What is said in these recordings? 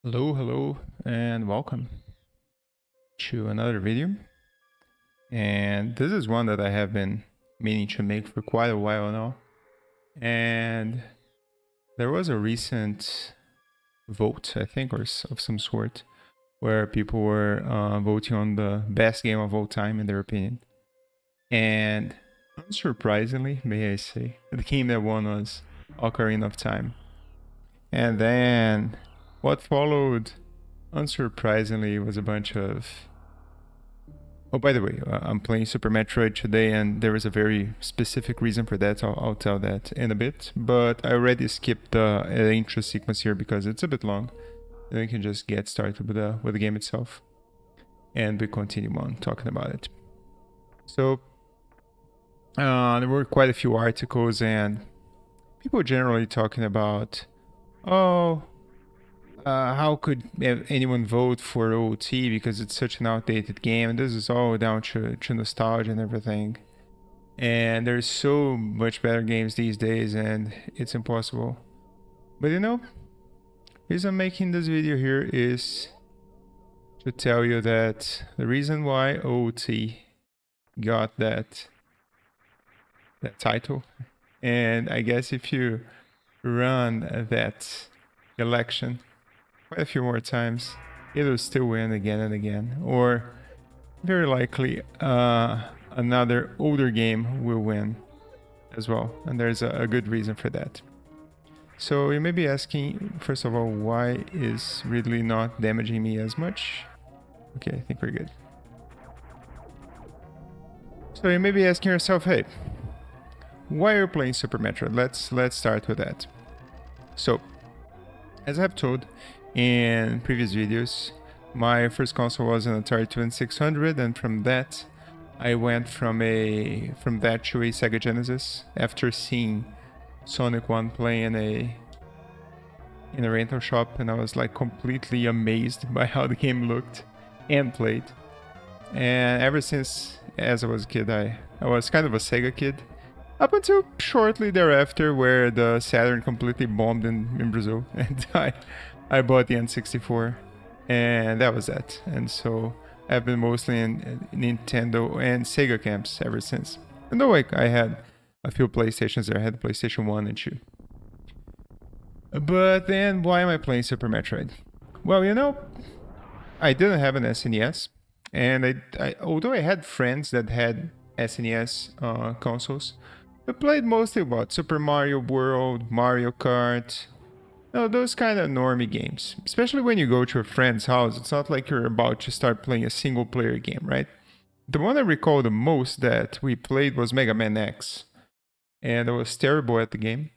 Hello, and welcome to another video. And this is one that I have been meaning to make for quite a while now. And there was a recent vote, I think, or of some sort, where people were voting on the best game of all time in their opinion. And unsurprisingly, may I say, the game that won was Ocarina of Time. And then what followed, unsurprisingly, was a bunch of... Oh, by the way, I'm playing Super Metroid today, and there is a very specific reason for that. I'll tell that in a bit. But I already skipped the intro sequence here because it's a bit long. Then we can just get started with the game itself, and we continue on talking about it. So there were quite a few articles and people generally talking about, how could anyone vote for OT because it's such an outdated game? And this is all down to nostalgia and everything. And there's so much better games these days, and it's impossible. But the reason I'm making this video here is to tell you that the reason why OT got that title, and I guess if you run that election quite a few more times, it'll still win again and again, or very likely another older game will win as well, and there's a good reason for that. So you may be asking, first of all, why is Ridley not damaging me as much? Okay, I think we're good. So you may be asking yourself, hey, why are you playing Super Metroid? Let's start with that. So, as I've told in previous videos, my first console was an Atari 2600, and from that I went from that to a Sega Genesis after seeing Sonic 1 play in a rental shop, and I was like completely amazed by how the game looked and played. And ever since, as I was a kid, I was kind of a Sega kid, up until shortly thereafter, where the Saturn completely bombed in Brazil, and I bought the N64, and that was that. And so I've been mostly in Nintendo and Sega camps ever since. And though I had a few PlayStations there, I had PlayStation 1 and 2. But then, why am I playing Super Metroid? Well, I didn't have an SNES, and although I had friends that had SNES consoles, I played mostly Super Mario World, Mario Kart, those kind of normie games. Especially when you go to a friend's house, it's not like you're about to start playing a single player game, right? The one I recall the most that we played was Mega Man X, and I was terrible at the game,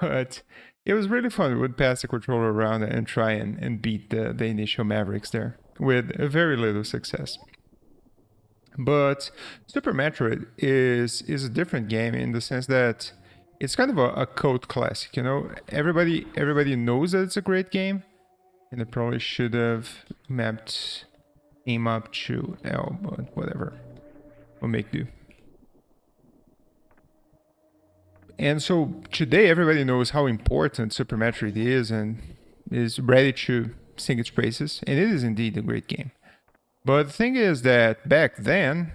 but it was really fun. We would pass the controller around and try and beat the initial Mavericks there with very little success. But Super Metroid is a different game in the sense that it's kind of a cult classic, Everybody knows that it's a great game, and it probably should have mapped aim up to L, but whatever. We'll make do. And so today everybody knows how important Super Metroid is and is ready to sing its praises, and it is indeed a great game. But the thing is that back then,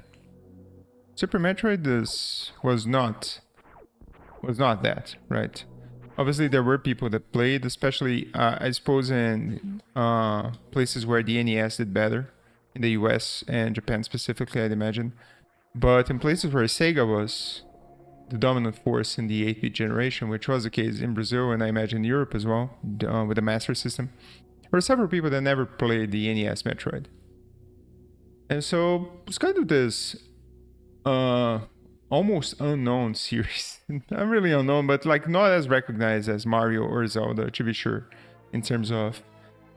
Super Metroid was not that, right? Obviously, there were people that played, especially, I suppose, in places where the NES did better, in the US and Japan specifically, I'd imagine. But in places where Sega was the dominant force in the 8-bit generation, which was the case in Brazil and I imagine Europe as well, with the Master System, there were several people that never played the NES Metroid. And so it's kind of this almost unknown series. Not really unknown, but like not as recognized as Mario or Zelda, to be sure, in terms of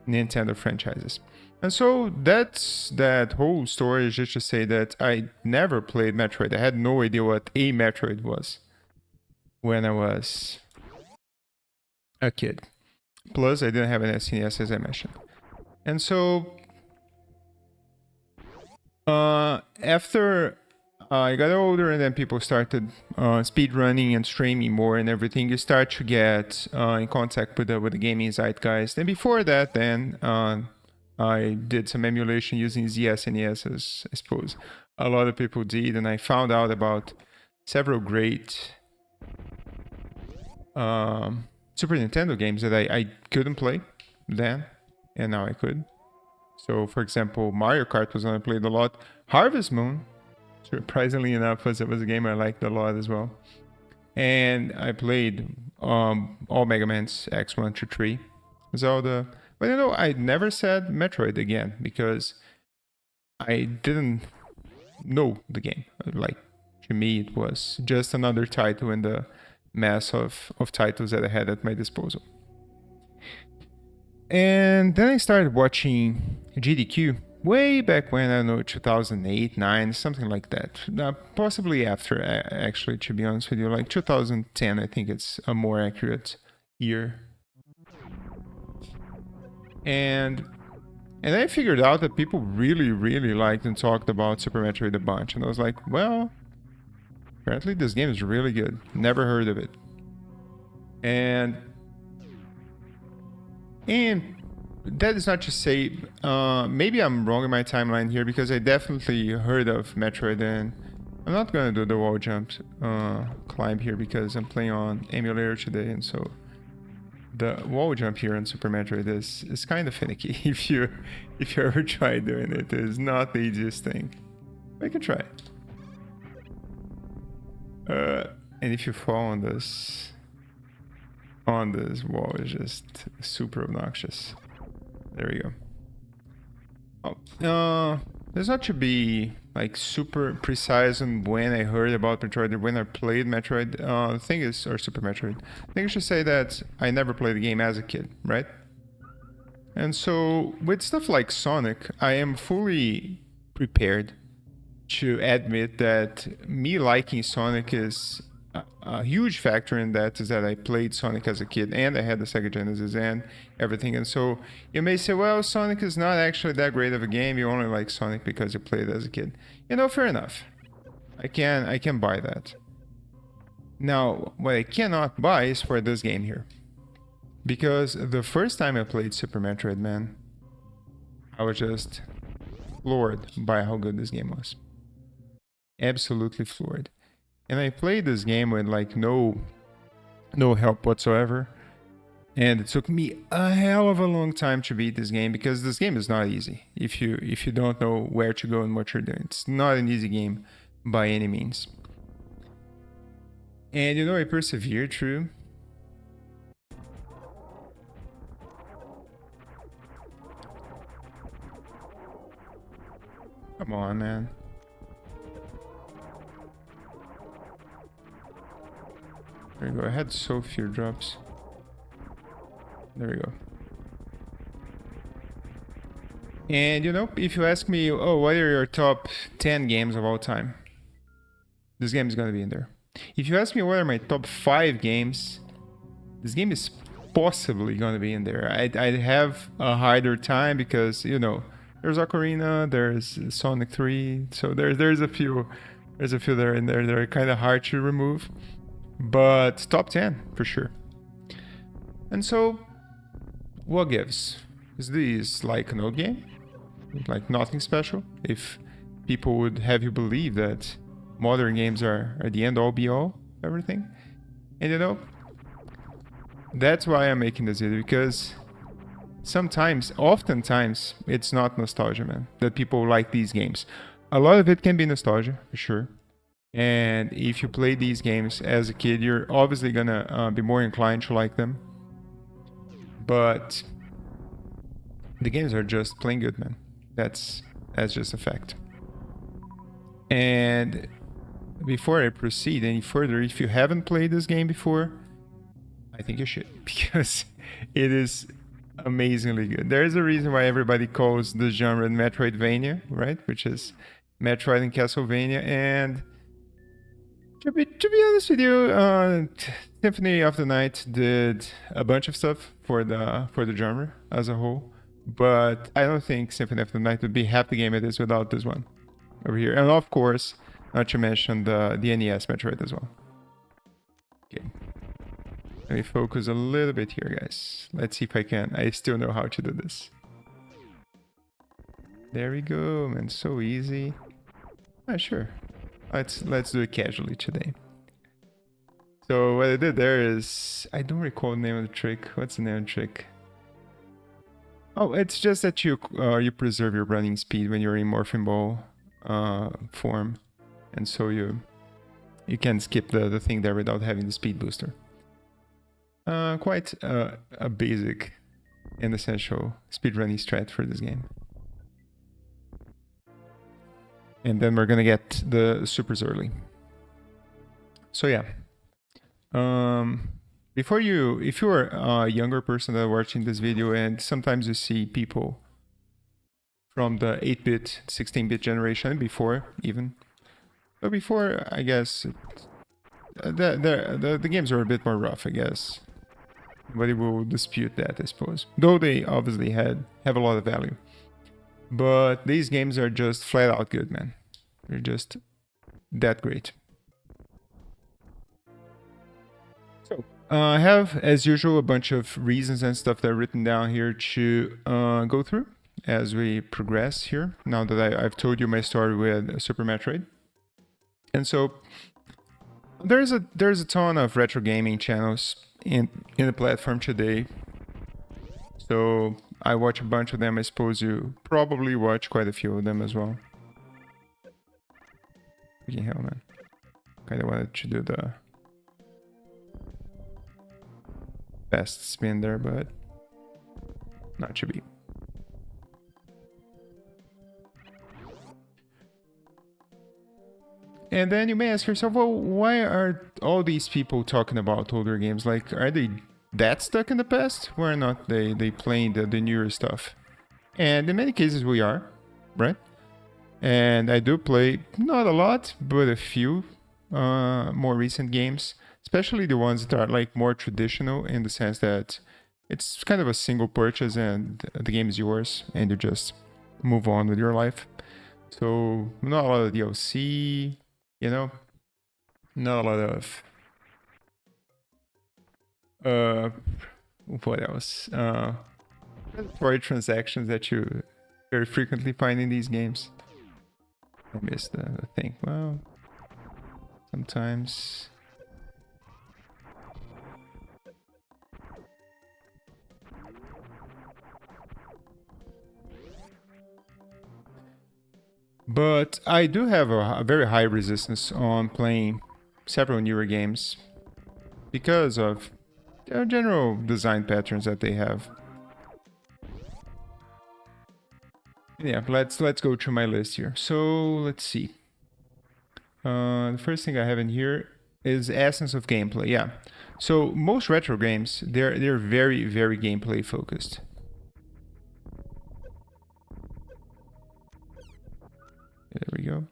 Nintendo franchises. And so that whole story is just to say that I never played Metroid. I had no idea what a Metroid was when I was a kid. Plus, I didn't have an SNES, as I mentioned. And so after I got older, and then people started speed running and streaming more and everything. You start to get in contact with the gaming zeitgeist. And before that, then I did some emulation using ZSNES, as I suppose a lot of people did, and I found out about several great Super Nintendo games that I couldn't play then, and now I could. So, for example, Mario Kart was one I played a lot. Harvest Moon, surprisingly enough, was a game I liked a lot as well. And I played all Mega Man's X1 to 3, Zelda. But you know, I never said Metroid again because I didn't know the game. Like, to me, it was just another title in the mass of titles that I had at my disposal. And then I started watching GDQ way back when, I don't know, 2008, 9, something like that. Possibly after, actually, to be honest with you. Like 2010, I think it's a more accurate year. And I figured out that people really, really liked and talked about Super Metroid a bunch. And I was like, well, apparently this game is really good. Never heard of it. And that is not to say, maybe I'm wrong in my timeline here, because I definitely heard of Metroid, and I'm not gonna do the wall jump climb here because I'm playing on emulator today, and so the wall jump here on Super Metroid is kind of finicky. If you ever try doing it, it's not the easiest thing. But you can try it. And if you fall on this wall, it's just super obnoxious. There we go. Oh, there's not to be like super precise on when I heard about Metroid or when I played Metroid. The thing is, or Super Metroid. I think I should say that I never played the game as a kid, right? And so with stuff like Sonic, I am fully prepared to admit that me liking Sonic is a huge factor in that, is that I played Sonic as a kid and I had the Sega Genesis and everything. And so you may say, well, Sonic is not actually that great of a game. You only like Sonic because you played it as a kid. You know, fair enough. I can buy that. Now, what I cannot buy is for this game here. Because the first time I played Super Metroid, man, I was just floored by how good this game was. Absolutely floored. And I played this game with like no help whatsoever. And it took me a hell of a long time to beat this game, because this game is not easy if you don't know where to go and what you're doing. It's not an easy game by any means. And you know, I persevered through. Come on, man. There we go. I had so few drops. There we go. And you know, if you ask me, oh, what are your top 10 games of all time? This game is gonna be in there. If you ask me what are my top 5 games, this game is possibly gonna be in there. I'd have a harder time because, you know, there's Ocarina, there's Sonic 3, so there's a few that are in there that are kind of hard to remove. But top 10 for sure. And so, what gives? Is this like an old game? Like nothing special? If people would have you believe that modern games are the end all be all, everything. And you know, that's why I'm making this video, because oftentimes, it's not nostalgia, man, that people like these games. A lot of it can be nostalgia, for sure. And if you play these games as a kid, you're obviously gonna be more inclined to like them. But the games are just plain good, man. That's just a fact. And before I proceed any further, if you haven't played this game before, I think you should, because it is amazingly good. There's a reason why everybody calls the genre Metroidvania, right? Which is Metroid and Castlevania. And to be honest with you, Symphony of the Night did a bunch of stuff for the genre as a whole, but I don't think Symphony of the Night would be half the game it is without this one over here. And of course, Not to mention the NES Metroid as well. Okay. Let me focus a little bit here, guys. Let's see if I still know how to do this. There we go, man. So easy. Ah, sure. Let's do it casually today. So what I did there is, I don't recall the name of the trick. What's the name of the trick? Oh, it's just that you preserve your running speed when you're in Morphin Ball form, and so you can skip the thing there without having the speed booster. Quite a basic and essential speedrunning strat for this game. And then we're gonna get the supers early. So yeah. Before if you're a younger person that are watching this video, and sometimes you see people from the 8-bit, 16-bit generation, before even. But before, I guess, the games are a bit more rough, I guess. Nobody will dispute that, I suppose. Though they obviously have a lot of value. But these games are just flat out good, man. They're just that great. So, I have, as usual, a bunch of reasons and stuff that are written down here to go through as we progress here, now that I've told you my story with Super Metroid. And so, there's a ton of retro gaming channels in the platform today. So, I watch a bunch of them. I suppose you probably watch quite a few of them as well. Freaking hell, man. Kinda wanted to do the best spin there, but not to be. And then you may ask yourself, well, why are all these people talking about older games? Like, are they that stuck in the past? Why are not they playing the newer stuff? And in many cases we are, right? And I do play, not a lot, but a few more recent games, especially the ones that are like more traditional in the sense that it's kind of a single purchase and the game is yours and you just move on with your life. So not a lot of DLC, you know, not a lot of what else? Predatory transactions that you very frequently find in these games. I missed the thing. Well, sometimes. But I do have a very high resistance on playing several newer games because of the general design patterns that they have. Yeah, let's go through my list here. So let's see. The first thing I have in here is essence of gameplay. Yeah. So most retro games, they're very, very gameplay focused. There we go.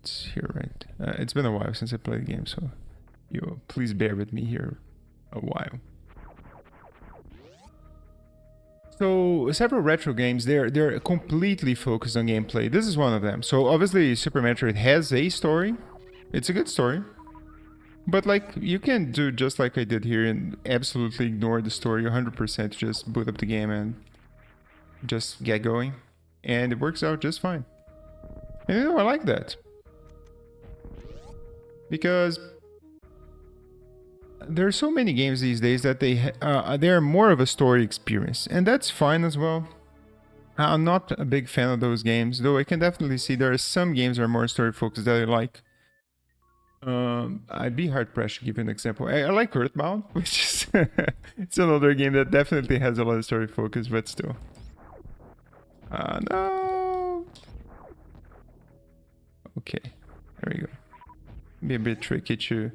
It's here, right? It's been a while since I played the game, so you please bear with me here a while. So several retro games, they're completely focused on gameplay. This is one of them. So obviously Super Metroid has a story. It's a good story. But like you can do just like I did here and absolutely ignore the story 100%, just boot up the game and just get going. And it works out just fine. And you know, I like that. Because there are so many games these days that they're more of a story experience. And that's fine as well. I'm not a big fan of those games, though I can definitely see there are some games that are more story focused that I like. I'd be hard pressed to give you an example. I like Earthbound, which is it's another game that definitely has a lot of story focus, but still. No. Okay, there we go. Be a bit tricky to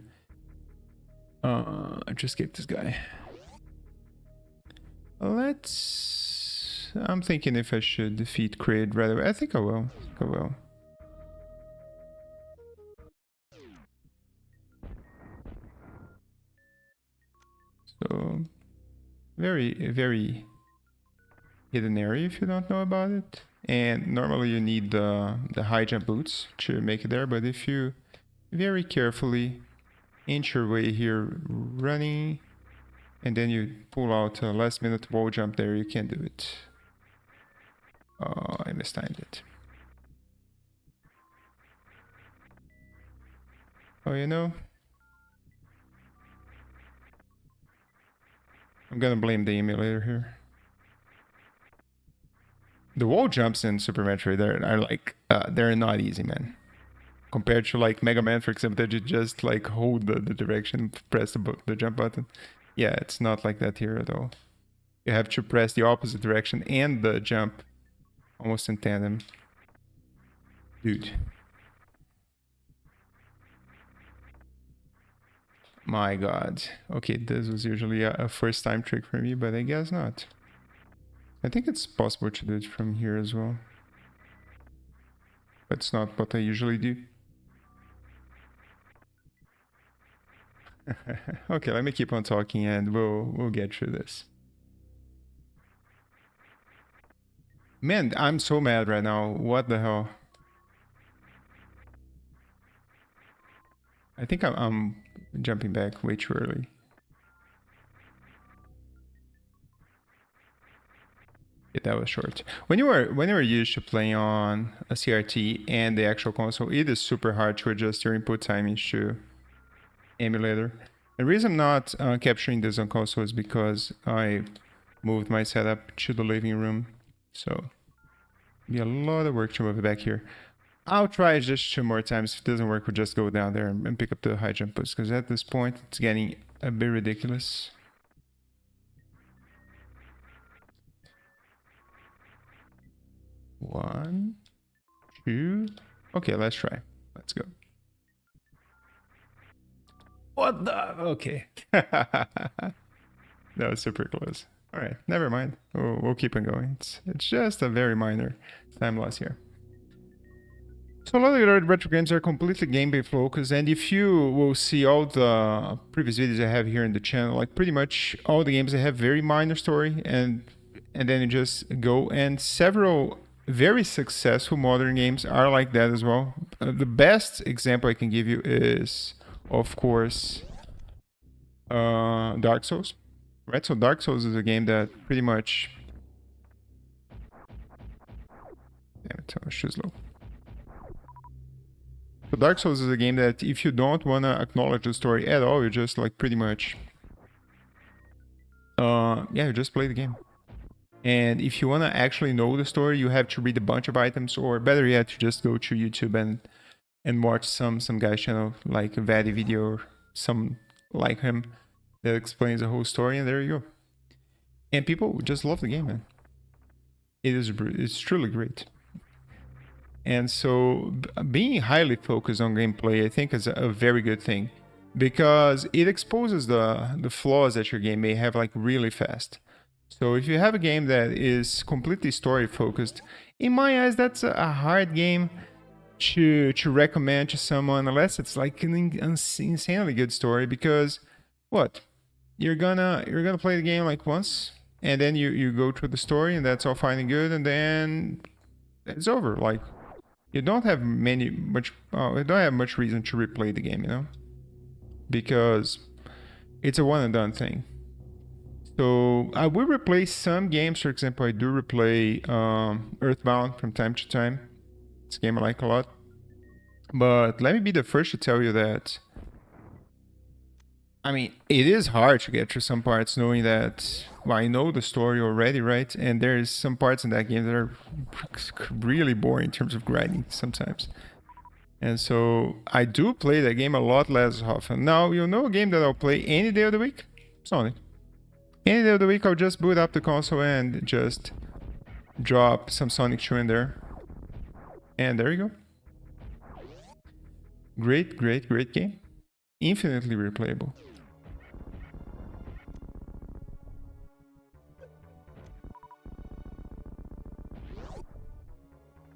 just get this guy. I'm thinking if I should defeat Kraid right away. I think I will. So, very, very hidden area if you don't know about it. and normally you need the high jump boots to make it there, but if you very carefully inch your way here running, and then you pull out a last minute wall jump there, you can do it. Oh, I mistimed it. Oh, you know, I'm gonna blame the emulator here. The wall jumps in Super Metroid are like they're not easy, man. Compared to like Mega Man, for example, that you just like hold the direction, press the jump button. Yeah, it's not like that here at all. You have to press the opposite direction and the jump almost in tandem. Dude. My god. Okay, this was usually a first time trick for me, but I guess not. I think it's possible to do it from here as well. But it's not what I usually do. Okay, let me keep on talking and we'll get through this. Man, I'm so mad right now. What the hell? I think I'm jumping back way too early. Yeah, that was short. When you are used to playing on a CRT and the actual console, it is super hard to adjust your input timings to emulator. The reason I'm not capturing this on console is because I moved my setup to the living room, so be a lot of work to move it back here. I'll try just 2 more times. If it doesn't work, we'll just go down there and pick up the high jump boost, because at this point it's getting a bit ridiculous. One, two. Okay, let's try. Let's go. What the? Okay. That was super close. All right, never mind. We'll keep on going. It's just a very minor time loss here. So a lot of the retro games are completely gameplay focused, and if you will see all the previous videos I have here in the channel, like pretty much all the games, they have very minor story, and then you just go. And several very successful modern games are like that as well. The best example I can give you is, of course, Dark Souls. Right, so Dark Souls is a game that pretty much... Damn it, I was too slow. So Dark Souls is a game that if you don't want to acknowledge the story at all, you just like pretty much... yeah, you just play the game. And if you want to actually know the story, you have to read a bunch of items, or better yet, you just go to YouTube and watch some guy's channel, like a Vadi video or some like him, that explains the whole story, and there you go. And people just love the game, man. It's truly great. And so being highly focused on gameplay, I think, is a very good thing, because it exposes the flaws that your game may have like really fast. So if you have a game that is completely story focused, in my eyes, that's a hard game to recommend to someone, unless it's like an insanely good story. Because what, you're gonna play the game like once, and then you go through the story, and that's all fine and good, and then it's over. Like, you don't have much reason to replay the game, you know, because it's a one and done thing. So I will replay some games. For example, I do replay Earthbound from time to time. It's a game I like a lot. But let me be the first to tell you that, I mean, it is hard to get through some parts knowing that, well, I know the story already, right? And there's some parts in that game that are really boring in terms of grinding sometimes. And so I do play that game a lot less often. Now, you know, a game that I'll play any day of the week? Sonic. Any day of the week, I'll just boot up the console and just drop some Sonic 2 in there. And there you go. Great, great, great game. Infinitely replayable.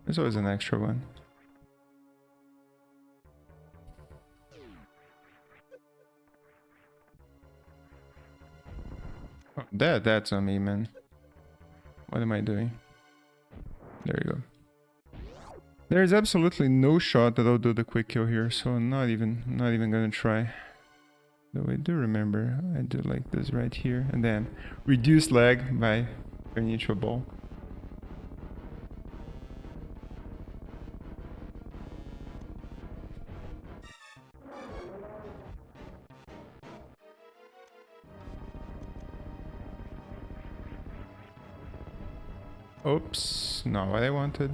There's always an extra one. Oh, that's on me, man. What am I doing? There you go. There's absolutely no shot that I'll do the quick kill here, so I'm not even gonna try. Though I do remember I do like this right here, and then reduce lag by turning into a ball. Oops, not what I wanted.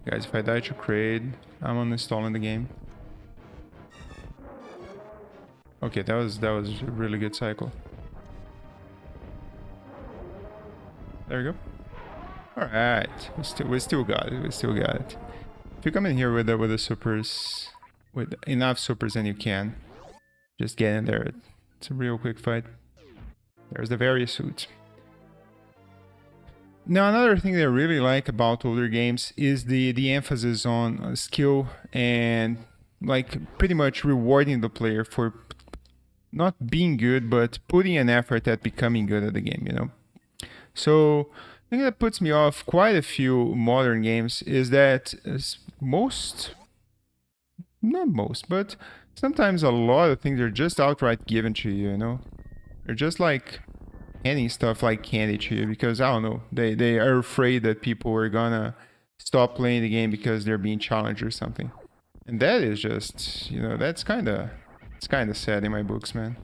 Guys, if I die to Kraid, I'm uninstalling the game. Okay, that was a really good cycle. There we go. All right, we still got it. We still got it. If you come in here with the supers, with enough supers, and you can just get in there. It's a real quick fight. There's the various suits. Now, another thing that I really like about older games is the emphasis on skill and like pretty much rewarding the player for not being good, but putting an effort at becoming good at the game, you know? So, I think that puts me off quite a few modern games is that not most, but sometimes a lot of things are just outright given to you, you know? They're just like handing stuff like candy to you because, I don't know, they are afraid that people are gonna stop playing the game because they're being challenged or something. And that is just, you know, it's kind of sad in my books, man.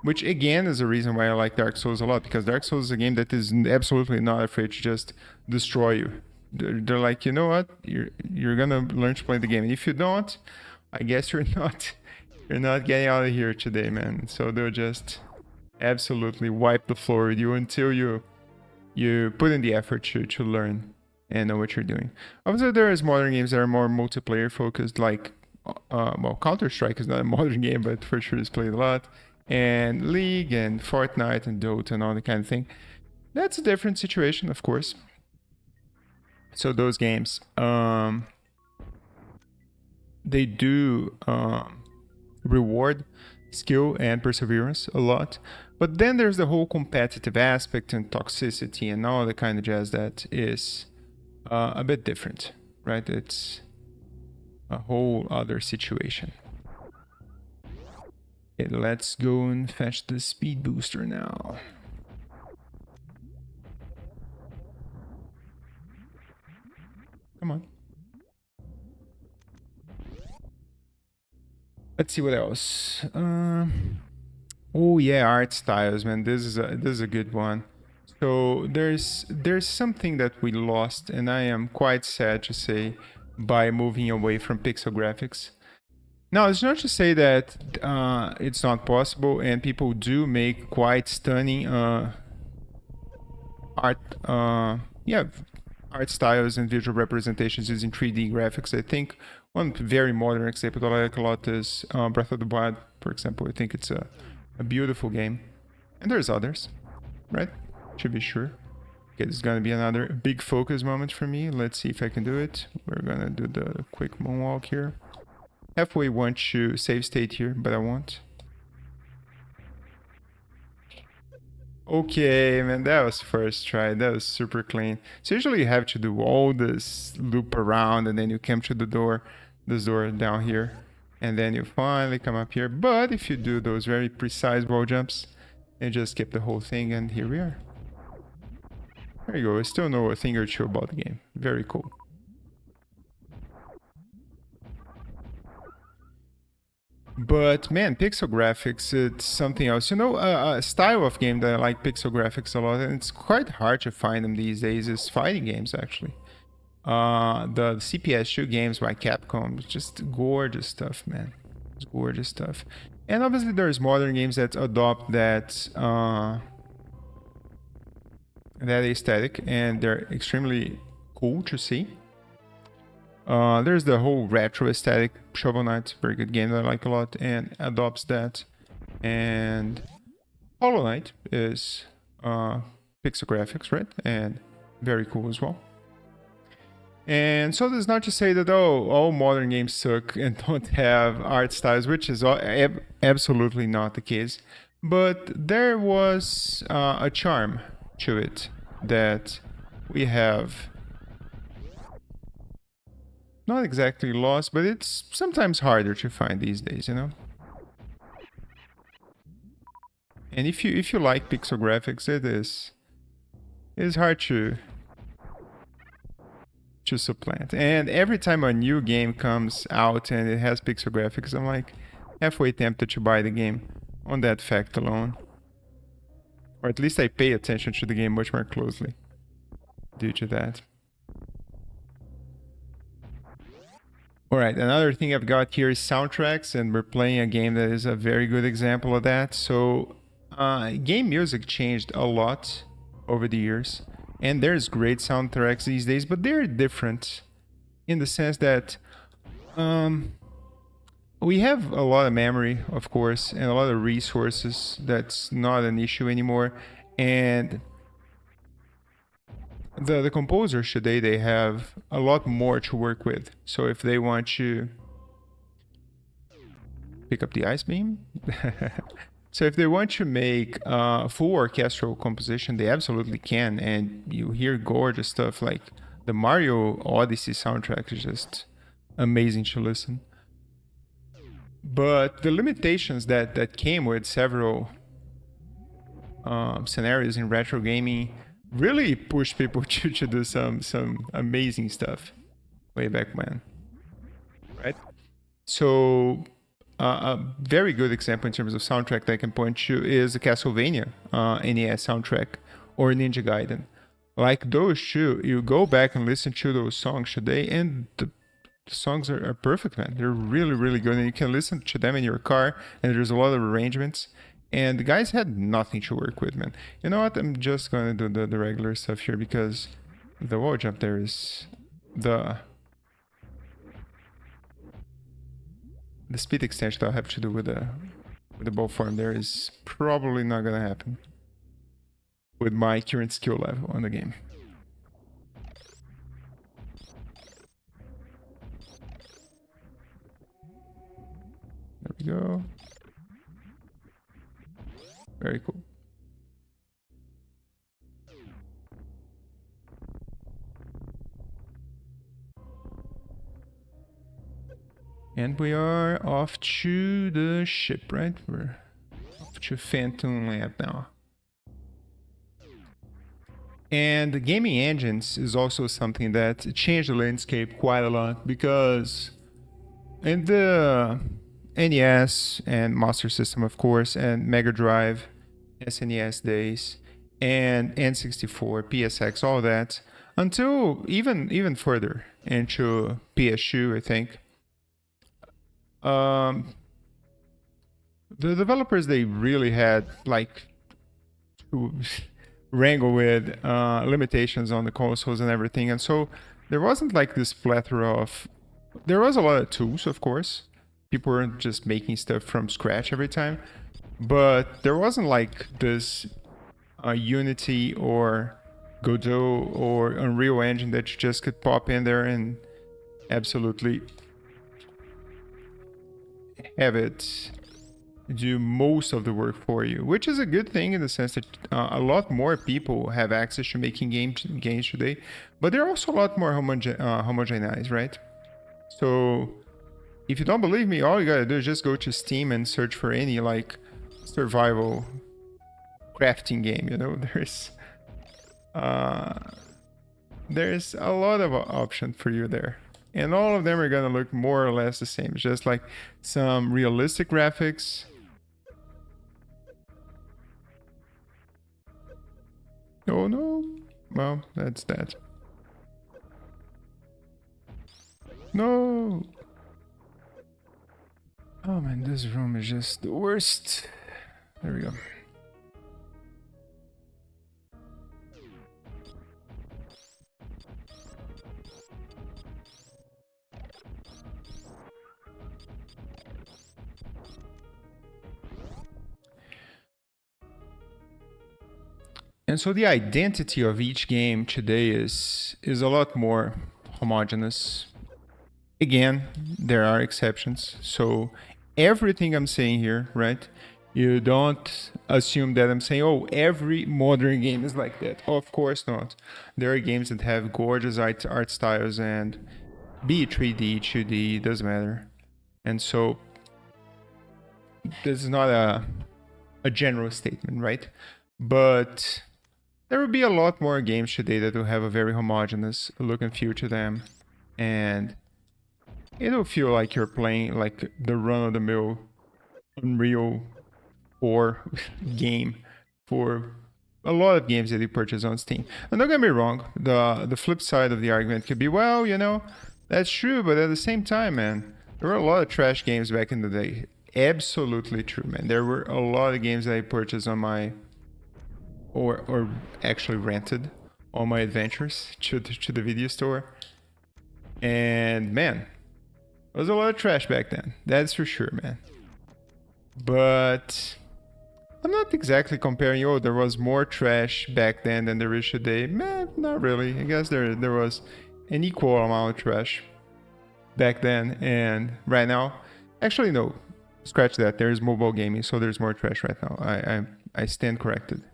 Which again is the reason why I like Dark Souls a lot, because Dark Souls is a game that is absolutely not afraid to just destroy you. They're like, you know what, you're gonna learn to play the game, and if you don't, I guess you're not getting out of here today, man. So they'll just absolutely wipe the floor with you until you put in the effort to learn and know what you're doing. Obviously, there is modern games that are more multiplayer focused, like well, Counter-Strike is not a modern game, but for sure it's played a lot. And League and Fortnite and Dota and all that kind of thing. That's a different situation, of course. So those games, they do reward skill and perseverance a lot. But then there's the whole competitive aspect and toxicity and all the kind of jazz that is a bit different, right? It's a whole other situation. Okay, let's go and fetch the speed booster now. Come on. Let's see what else. Oh yeah, art styles, man. This is a good one. So there's something that we lost, and I am quite sad to say, by moving away from pixel graphics. Now, it's not to say that it's not possible, and people do make quite stunning art, art styles and visual representations using 3D graphics. I think one very modern example that I like a lot is Breath of the Wild, for example. I think it's a beautiful game, and there's others, right? To be sure. Okay, this is gonna be another big focus moment for me. Let's see if I can do it. We're gonna do the quick moonwalk here. Halfway want to save state here, but I won't. Okay, man, that was first try. That was super clean. So usually you have to do all this loop around and then you come to the door, this door down here, and then you finally come up here. But if you do those very precise wall jumps, you just skip the whole thing, and here we are. There you go. I still know a thing or two about the game. Very cool. But man, pixel graphics, it's something else. You know, a style of game that I like pixel graphics a lot, and it's quite hard to find them these days, is fighting games, actually. The CPS2 games by Capcom, just gorgeous stuff, man. It's gorgeous stuff. And obviously there's modern games that adopt that that aesthetic, and they're extremely cool to see. There's the whole retro aesthetic. Shovel Knight, very good game that I like a lot, and adopts that. And Hollow Knight is pixel graphics, right? And very cool as well. And so that's not to say that all modern games suck and don't have art styles, which is absolutely not the case. But there was a charm to it that we have not exactly lost, but it's sometimes harder to find these days, you know. And if you like pixel graphics, it's hard to supplant. And every time a new game comes out and it has pixel graphics, I'm like halfway tempted to buy the game on that fact alone. Or at least I pay attention to the game much more closely due to that. Alright, another thing I've got here is soundtracks, and we're playing a game that is a very good example of that. So, game music changed a lot over the years, and there's great soundtracks these days, but they're different in the sense that we have a lot of memory, of course, and a lot of resources. That's not an issue anymore. And the composers today, they have a lot more to work with. So if they want to pick up the ice beam, so if they want to make a full orchestral composition, they absolutely can. And you hear gorgeous stuff like the Mario Odyssey soundtrack is just amazing to listen. But the limitations that came with several scenarios in retro gaming really pushed people to do some amazing stuff way back when, right? So a very good example in terms of soundtrack that I can point to is the Castlevania NES soundtrack or Ninja Gaiden. Like those two, you go back and listen to those songs today, and the songs are perfect, man. They're really, really good, and you can listen to them in your car, and there's a lot of arrangements. And the guys had nothing to work with, man. You know what? I'm just gonna do the regular stuff here because the wall jump there is the speed extension that I'll have to do with the bow form there is probably not gonna happen with my current skill level on the game. There we go. Very cool. And we are off to the ship, right? We're off to Phantom Lab now. And the gaming engines is also something that changed the landscape quite a lot because in the NES and Master System, of course, and Mega Drive, SNES days, and N64, PSX, all that, until even further into PS2, I think. The developers, they really had like to wrangle with limitations on the consoles and everything, and so there wasn't like this plethora of. There was a lot of tools, of course. People weren't just making stuff from scratch every time, but there wasn't like this Unity or Godot or Unreal Engine that you just could pop in there and absolutely have it do most of the work for you, which is a good thing in the sense that a lot more people have access to making games today, but they're also a lot more homogenized, right? So if you don't believe me, all you gotta do is just go to Steam and search for any like survival crafting game. You know, there's a lot of option for you there, and all of them are gonna look more or less the same. It's just like some realistic graphics. Oh no, well, that's that. No. Oh man, this room is just the worst. There we go. And so the identity of each game today is a lot more homogeneous. Again, there are exceptions. So everything I'm saying here, right? You don't assume that I'm saying, oh, every modern game is like that. Of course not. There are games that have gorgeous art styles, and be it 3D, 2D, doesn't matter. And so this is not a general statement, right? But there will be a lot more games today that will have a very homogeneous look and feel to them. And it'll feel like you're playing like the run-of-the-mill Unreal 4 game for a lot of games that you purchase on Steam. And don't get me wrong, the flip side of the argument could be, well, you know, that's true, but at the same time, man, there were a lot of trash games back in the day. Absolutely true, man. There were a lot of games that I purchased on my, or actually rented on my adventures to the video store. And man, there was a lot of trash back then. That's for sure, man. But I'm not exactly comparing, oh, there was more trash back then than there is today. Man, not really. I guess there was an equal amount of trash back then and right now. Actually, no. Scratch that. There's mobile gaming, so there's more trash right now. I stand corrected.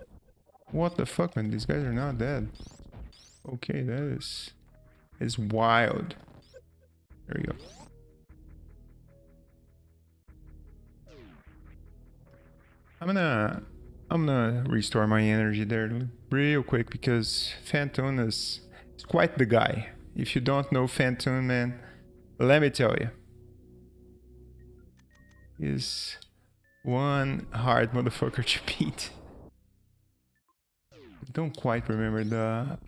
What the fuck, man? These guys are not dead. Okay, that is wild. There we go. I'm gonna restore my energy there real quick because Phantom is quite the guy. If you don't know Phantom, man, let me tell you, he's one hard motherfucker to beat. I don't quite remember the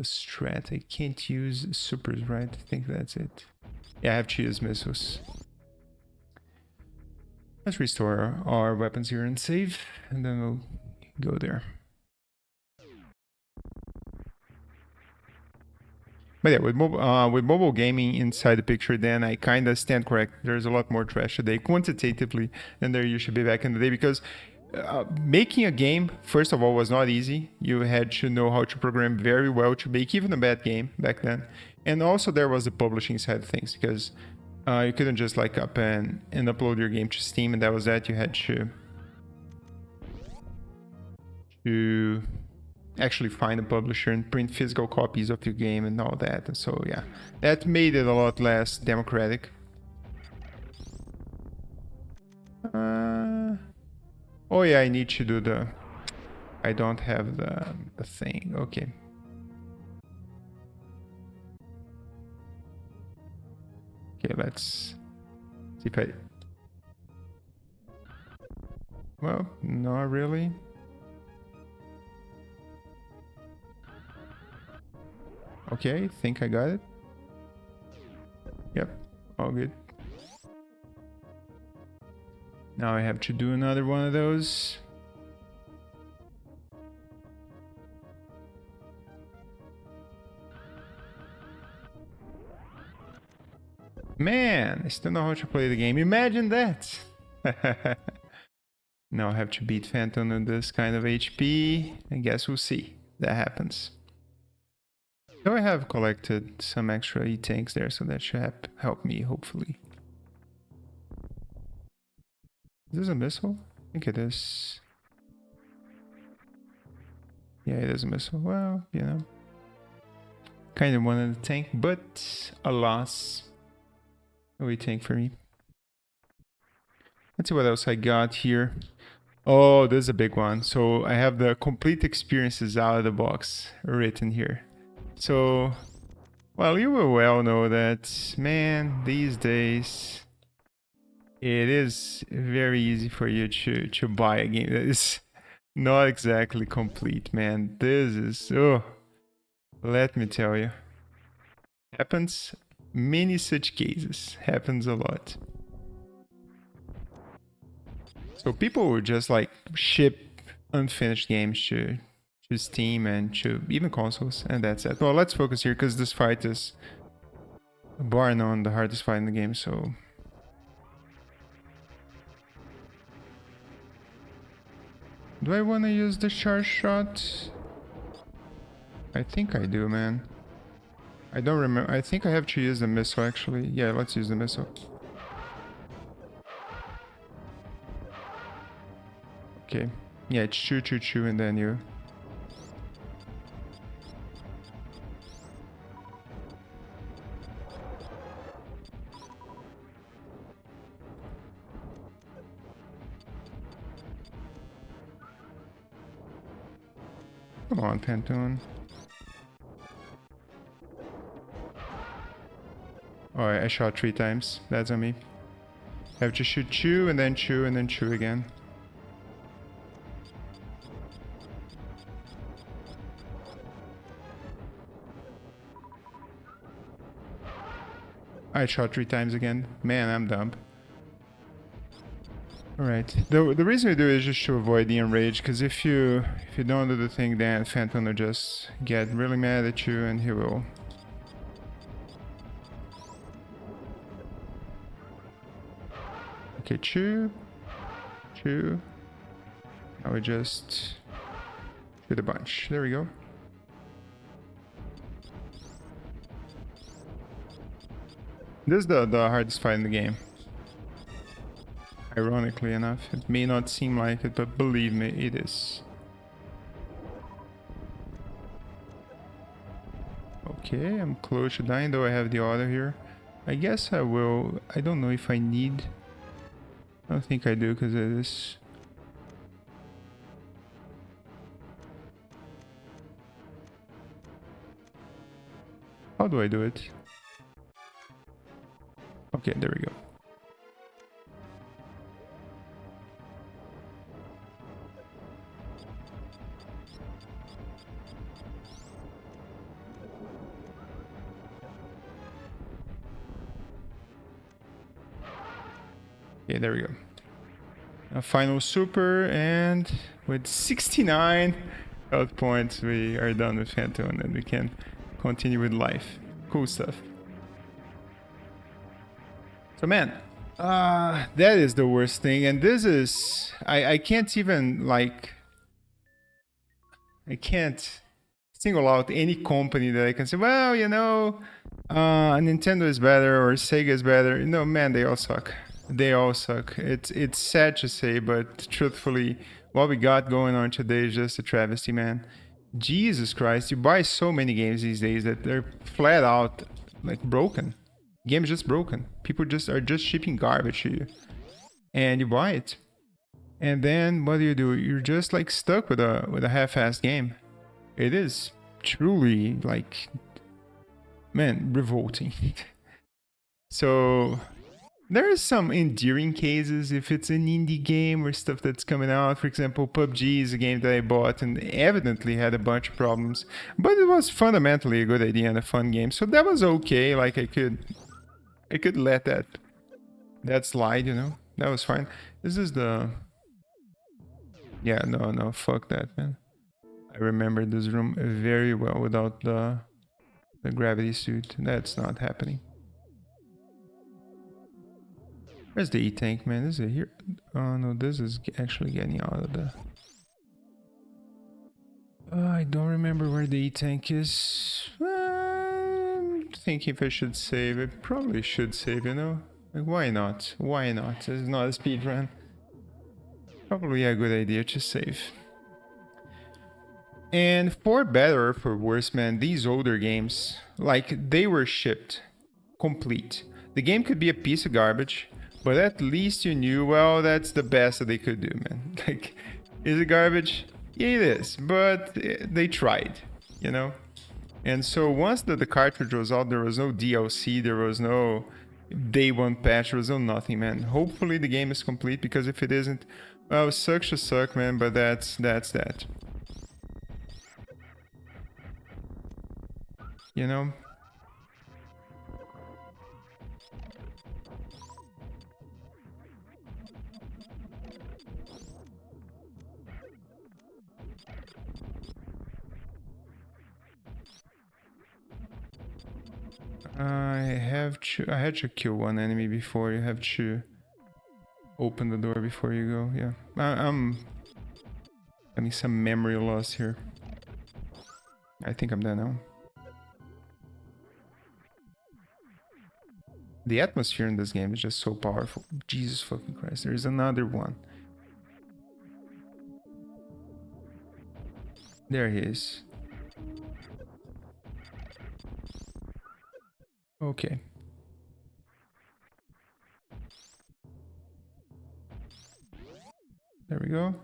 strat. I can't use supers, right? I think that's it. Yeah, I have to use missiles. Let's restore our weapons here and save, and then we'll go there. But yeah, with mobile gaming inside the picture, then I kind of stand correct. There's a lot more trash today, quantitatively, than there used to be back in the day, because making a game, first of all, was not easy. You had to know how to program very well to make even a bad game back then. And also there was the publishing side of things, because you couldn't just like up and upload your game to Steam, and that was that. You had to actually find a publisher and print physical copies of your game and all that. And so yeah, that made it a lot less democratic. Oh yeah, I need to do the... I don't have the thing. Okay. Okay, let's see if I... Well, not really. Okay, think I got it. Yep, all good. Now I have to do another one of those. Man, I still know how to play the game. Imagine that! Now I have to beat Phantom with this kind of HP. I guess we'll see. That happens. So I have collected some extra E-tanks there, so that should help me, hopefully. Is this a missile? I think it is. Yeah, it is a missile. Well, you know. Kind of wanted a tank, but alas. No E-tank for me. Let's see what else I got here. Oh, this is a big one. So I have the complete experiences out of the box written here. So, well, you will well know that, man, these days it is very easy for you to buy a game that is not exactly complete, man. This is, oh, let me tell you. Happens, many such cases, happens a lot. So people would just like ship unfinished games to Steam and to even consoles, and that's it. Well, let's focus here because this fight is bar none the hardest fight in the game, so... Do I want to use the charge shot? I think I do, man. I don't remember. I think I have to use the missile actually. Yeah, let's use the missile. Okay. Yeah, it's chew, and then you... Come on, Pantone. Alright, I shot 3 times. That's on me. I have to shoot chew, and then chew, and then chew again. I shot 3 times again. Man, I'm dumb. Alright. The reason we do it is just to avoid the enrage, because if you don't do the thing, then Phantom will just get really mad at you and he will... Okay, chew. Chew. Now we just shoot a bunch. There we go. This is the hardest fight in the game. Ironically enough, it may not seem like it, but believe me, it is. Okay, I'm close to dying, though I have the auto here. I guess I will... I don't know if I need... I don't think I do, because it is... How do I do it? Okay, there we go. Okay, there we go. A final super, and with 69 health points, we are done with Phantom, and we can continue with life. Cool stuff. So man, that is the worst thing, and this is... I can't even, like... I can't single out any company that I can say, well, you know, Nintendo is better or Sega is better. No, man, they all suck. They all suck. It's sad to say, but truthfully, what we got going on today is just a travesty, man. Jesus Christ, you buy so many games these days that they're flat out, like, broken. Game's just broken. People are just shipping garbage to you. And you buy it. And then what do? You're just like stuck with a half-assed game. It is truly like, man, revolting. So there are some endearing cases if it's an indie game or stuff that's coming out. For example, PUBG is a game that I bought and evidently had a bunch of problems, but it was fundamentally a good idea and a fun game. So that was okay. Like I could let that slide, you know. That was fine. This is the... Yeah, no, fuck that, man. I remember this room very well without the gravity suit. That's not happening. Where's the E-tank, man? Is it here? Oh no, this is actually getting out of the... I don't remember where the E-tank is. I'm thinking if I should save. I probably should save, you know? Like, why not? Why not? This is not a speed run. Probably a good idea to save. And for better or for worse, man, these older games, like, they were shipped complete. The game could be a piece of garbage, but at least you knew, well, that's the best that they could do, man. Like, is it garbage? Yeah, it is, but they tried, you know? And so once the cartridge was out, there was no DLC, there was no day one patch, there was no nothing, man. Hopefully the game is complete, because if it isn't, well, sucks to suck, man, but that's that. You know? I had to kill one enemy before. You have to open the door before you go. Yeah, I'm having some memory loss here. I think I'm done now. The atmosphere in this game is just so powerful. Jesus fucking Christ. There's another one. There he is. Okay. There we go.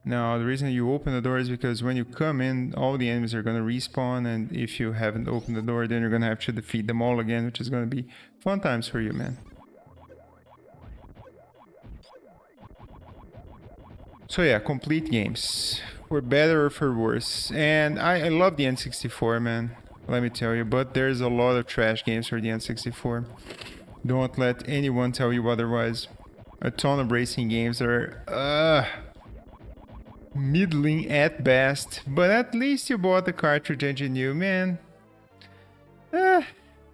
Now, the reason you open the door is because when you come in, all the enemies are going to respawn, and if you haven't opened the door, then you're going to have to defeat them all again, which is going to be fun times for you, man. So yeah, complete games. For better or for worse. And I love the N64, man. Let me tell you. But there's a lot of trash games for the N64. Don't let anyone tell you otherwise. A ton of racing games are middling at best, but at least you bought the cartridge and you knew, man.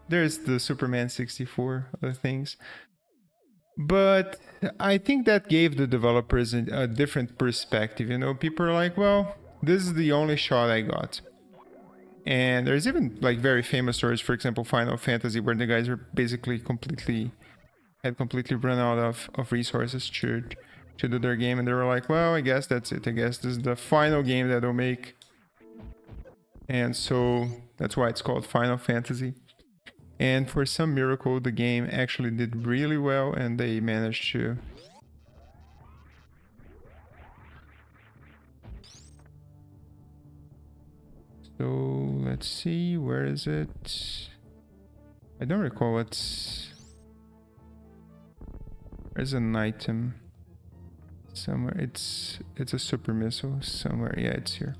There's the Superman 64, other things. But I think that gave the developers a different perspective. You know, people are like, well, this is the only shot I got. And there's even like very famous stories, for example, Final Fantasy, where the guys were basically completely run out of resources to do their game, and they were like, well, I guess that's it. I guess this is the final game that they'll make. And so that's why it's called Final Fantasy. And for some miracle, the game actually did really well, and they managed to... So let's see, where is it? I don't recall what's... There's an item somewhere. It's a super missile somewhere. Yeah, it's here.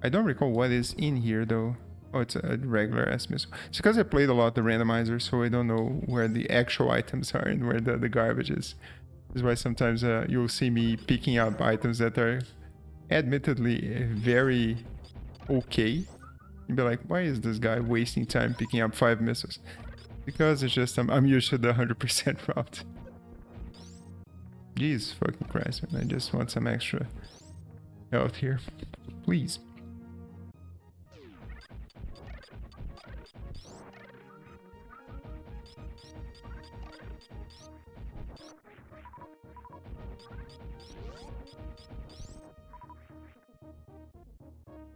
I don't recall what is in here though. Oh, it's a regular ass missile. It's because I played a lot the randomizer, so I don't know where the actual items are and where the garbage is. This is why sometimes you'll see me picking up items that are admittedly very okay. You'd be like, why is this guy wasting time picking up 5 missiles? Because it's just I'm used to the 100% route. Jesus fucking Christ, man. I just want some extra health here. Please.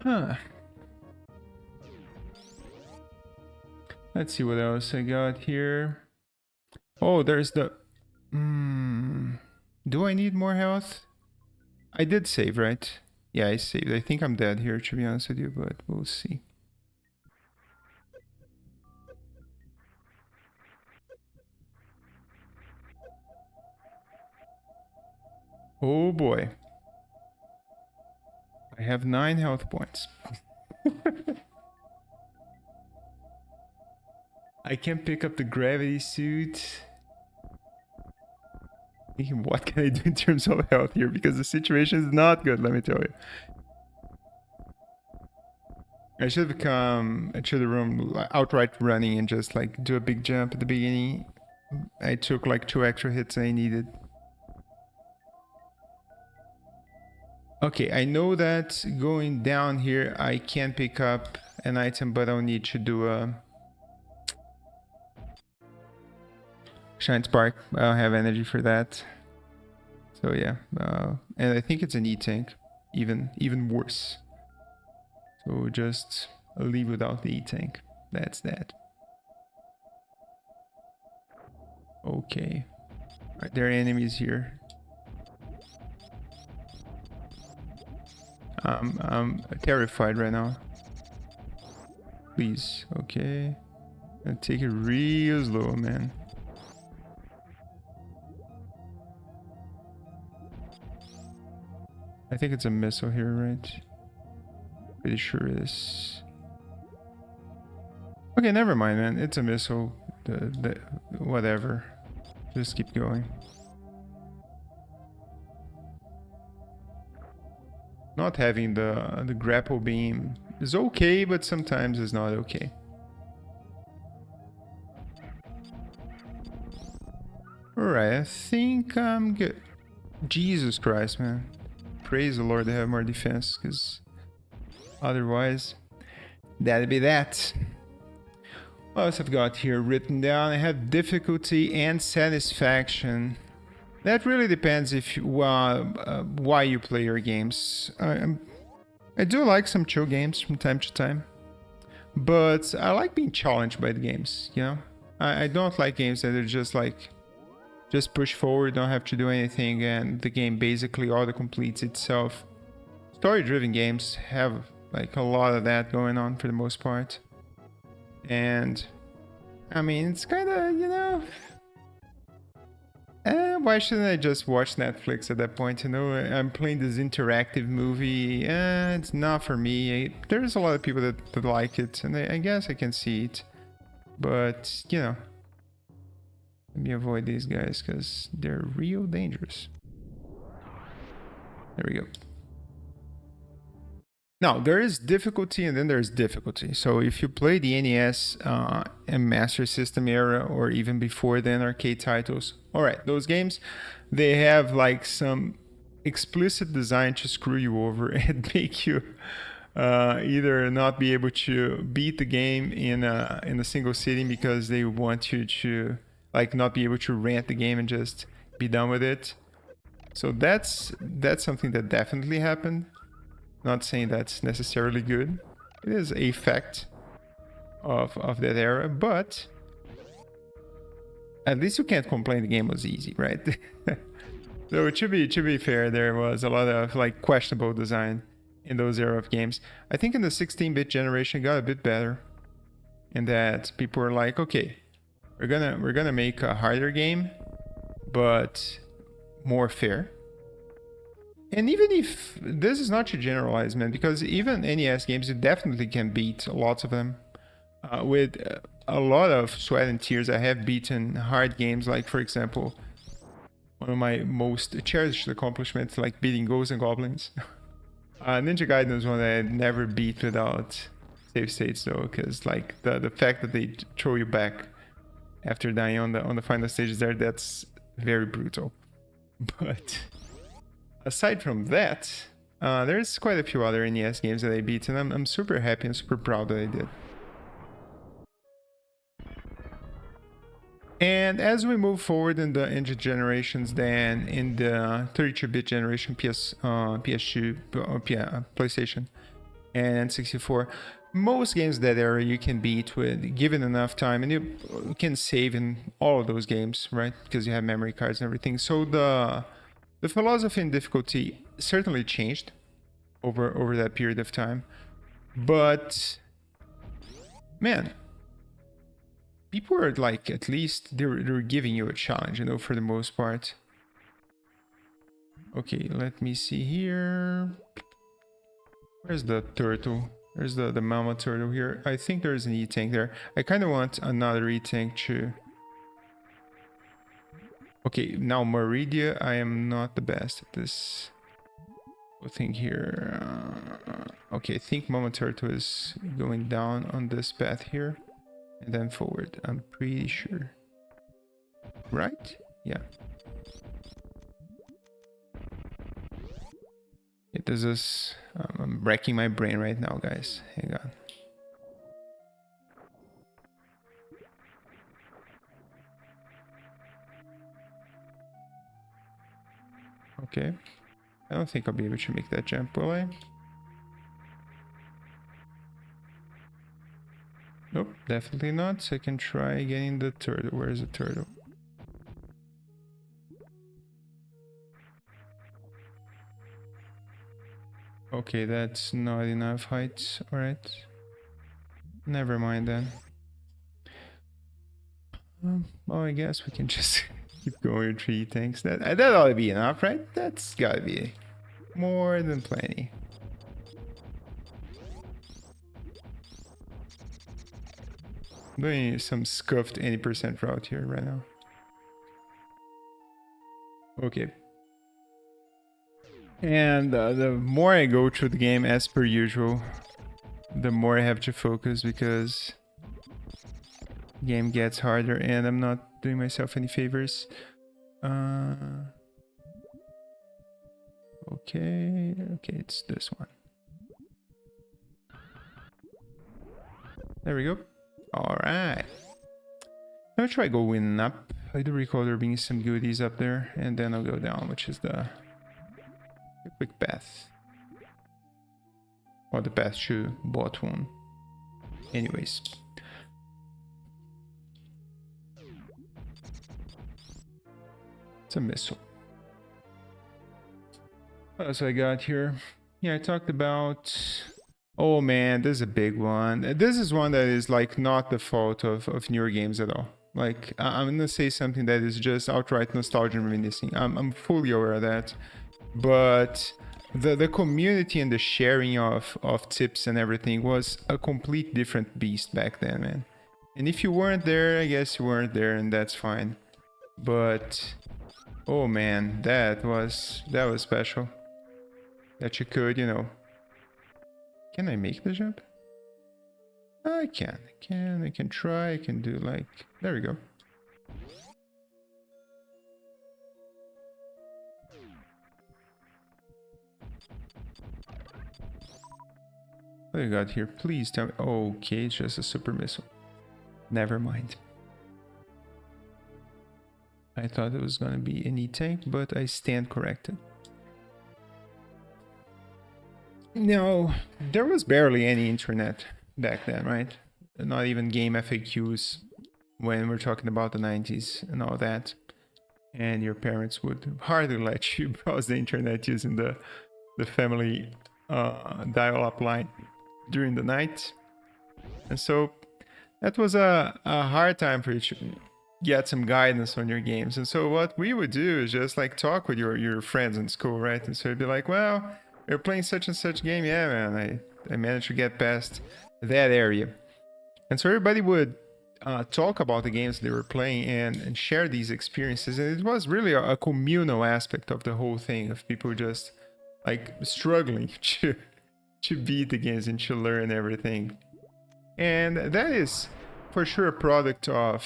Huh. Let's see what else I got here. Oh, there's the... Do I need more health? I did save, right? Yeah, I saved. I think I'm dead here, to be honest with you, but we'll see. Oh boy. I have 9 health points. I can pick up the gravity suit. What can I do in terms of health here? Because the situation is not good, let me tell you. I should have come to the room outright running and just like do a big jump at the beginning. I took like 2 extra hits I needed. Okay, I know that going down here I can pick up an item, but I'll need to do a Shine Spark. I don't have energy for that. So yeah, and I think it's an E-Tank, even worse. So just leave without the E-Tank. That's that. Okay. Right, there are enemies here. I'm terrified right now. Please, okay. And take it real slow, man. I think it's a missile here, right? Pretty sure it is. Okay, never mind, man. It's a missile. Whatever. Just keep going. Not having the grapple beam is okay, but sometimes it's not okay. Alright, I think I'm good. Jesus Christ, man. Praise the Lord they have more defense, because otherwise, that'd be that. What else I've got here written down? I have difficulty and satisfaction. That really depends if you, why you play your games. I do like some chill games from time to time, but I like being challenged by the games, you know? I don't like games that are just like, just push forward, don't have to do anything, and the game basically auto-completes itself. Story-driven games have like a lot of that going on for the most part. And, I mean, it's kind of, you know... why shouldn't I just watch Netflix at that point? You know, I'm playing this interactive movie. It's not for me. There's a lot of people that like it, and I guess I can see it. But, you know, let me avoid these guys because they're real dangerous. There we go. Now, there is difficulty and then there's difficulty. So if you play the NES and Master System era, or even before then, arcade titles, all right, those games, they have like some explicit design to screw you over and make you either not be able to beat the game in a single sitting because they want you to like not be able to rent the game and just be done with it. So that's something that definitely happened. Not saying that's necessarily good. It is a fact of that era, but at least you can't complain the game was easy, right? So it should be fair, there was a lot of like questionable design in those era of games. I think in the 16-bit generation it got a bit better in that people were like, okay, we're gonna make a harder game, but more fair. And even if this is not to generalize, man, because even NES games, you definitely can beat lots of them. With a lot of sweat and tears, I have beaten hard games, like, for example, one of my most cherished accomplishments, like beating Ghosts and Goblins. Ninja Gaiden is one that I never beat without save states, though, because like the fact that they throw you back after dying on the final stages there, that's very brutal. But aside from that, there's quite a few other NES games that I beat, and I'm super happy and super proud that I did. And as we move forward in the generations, then in the 32-bit generation, PS2, PlayStation, and 64, most games that era you can beat with given enough time, and you can save in all of those games, right? Because you have memory cards and everything. So the philosophy and difficulty certainly changed over that period of time, but man, people are like, at least they're giving you a challenge, you know, for the most part. Okay, let me see here. Where's the turtle? There's the mama turtle here. I think there's an E-tank there. I kind of want another E-tank too. Okay, now Maridia, I am not the best at this thing here. Okay, I think Mama Turtle is going down on this path here and then forward. I'm pretty sure. Right? Yeah. This is... I'm wrecking my brain right now, guys. Hang on. Okay. I don't think I'll be able to make that jump, will I? Nope, definitely not. So I can try getting the turtle. Where's the turtle? Okay, that's not enough height. Alright. Never mind then. Well, I guess we can just keep going with 3 tanks. That ought to be enough, right? That's gotta be more than plenty. I'm doing some scuffed 80% route here right now. Okay. And the more I go through the game, as per usual, the more I have to focus because the game gets harder and I'm not doing myself any favors. Okay, it's this one. There we go. Alright. Let me try going up. I do recall there being some goodies up there, and then I'll go down, which is the quick path. Or the path to bottom. Anyways. It's a missile. What else I got here? Yeah, I talked about... Oh man, this is a big one. This is one that is like not the fault of newer games at all. Like, I'm gonna say something that is just outright nostalgia reminiscing. I'm fully aware of that. But the community and the sharing of tips and everything was a complete different beast back then, man. And if you weren't there, I guess you weren't there, and that's fine. But oh man, that was special. That you could, you know. Can I make the jump? I can. I can try. I can do like... There we go. What do you got here? Please tell me. Okay, it's just a super missile. Never mind. I thought it was gonna be an E-tank, but I stand corrected. No, there was barely any internet back then, right? Not even game FAQs when we're talking about the 90s and all that. And your parents would hardly let you browse the internet using the family dial-up line during the night. And so that was a hard time for you to get some guidance on your games. And so what we would do is just like talk with your friends in school, right? And so it'd be like, well, you're playing such and such game. Yeah, man, I managed to get past that area. And so everybody would talk about the games they were playing and share these experiences. And it was really a communal aspect of the whole thing, of people just like struggling to beat the games and to learn everything. And that is for sure a product of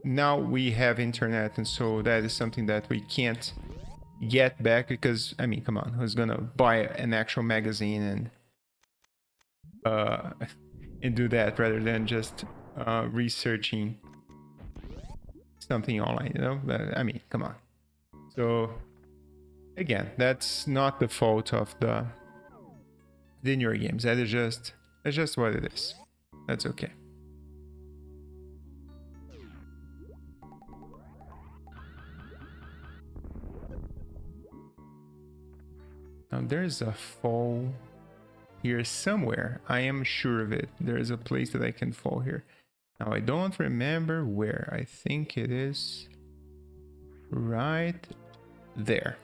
now we have internet, and so that is something that we can't get back, because I mean, come on, who's gonna buy an actual magazine and do that rather than just researching something online, you know? I mean, come on. So again, that's not the fault of the newer games. That is just what it is. That's okay. Now there's a fall here somewhere. I am sure of it. There is a place that I can fall here. Now I don't remember where. I think it is right there.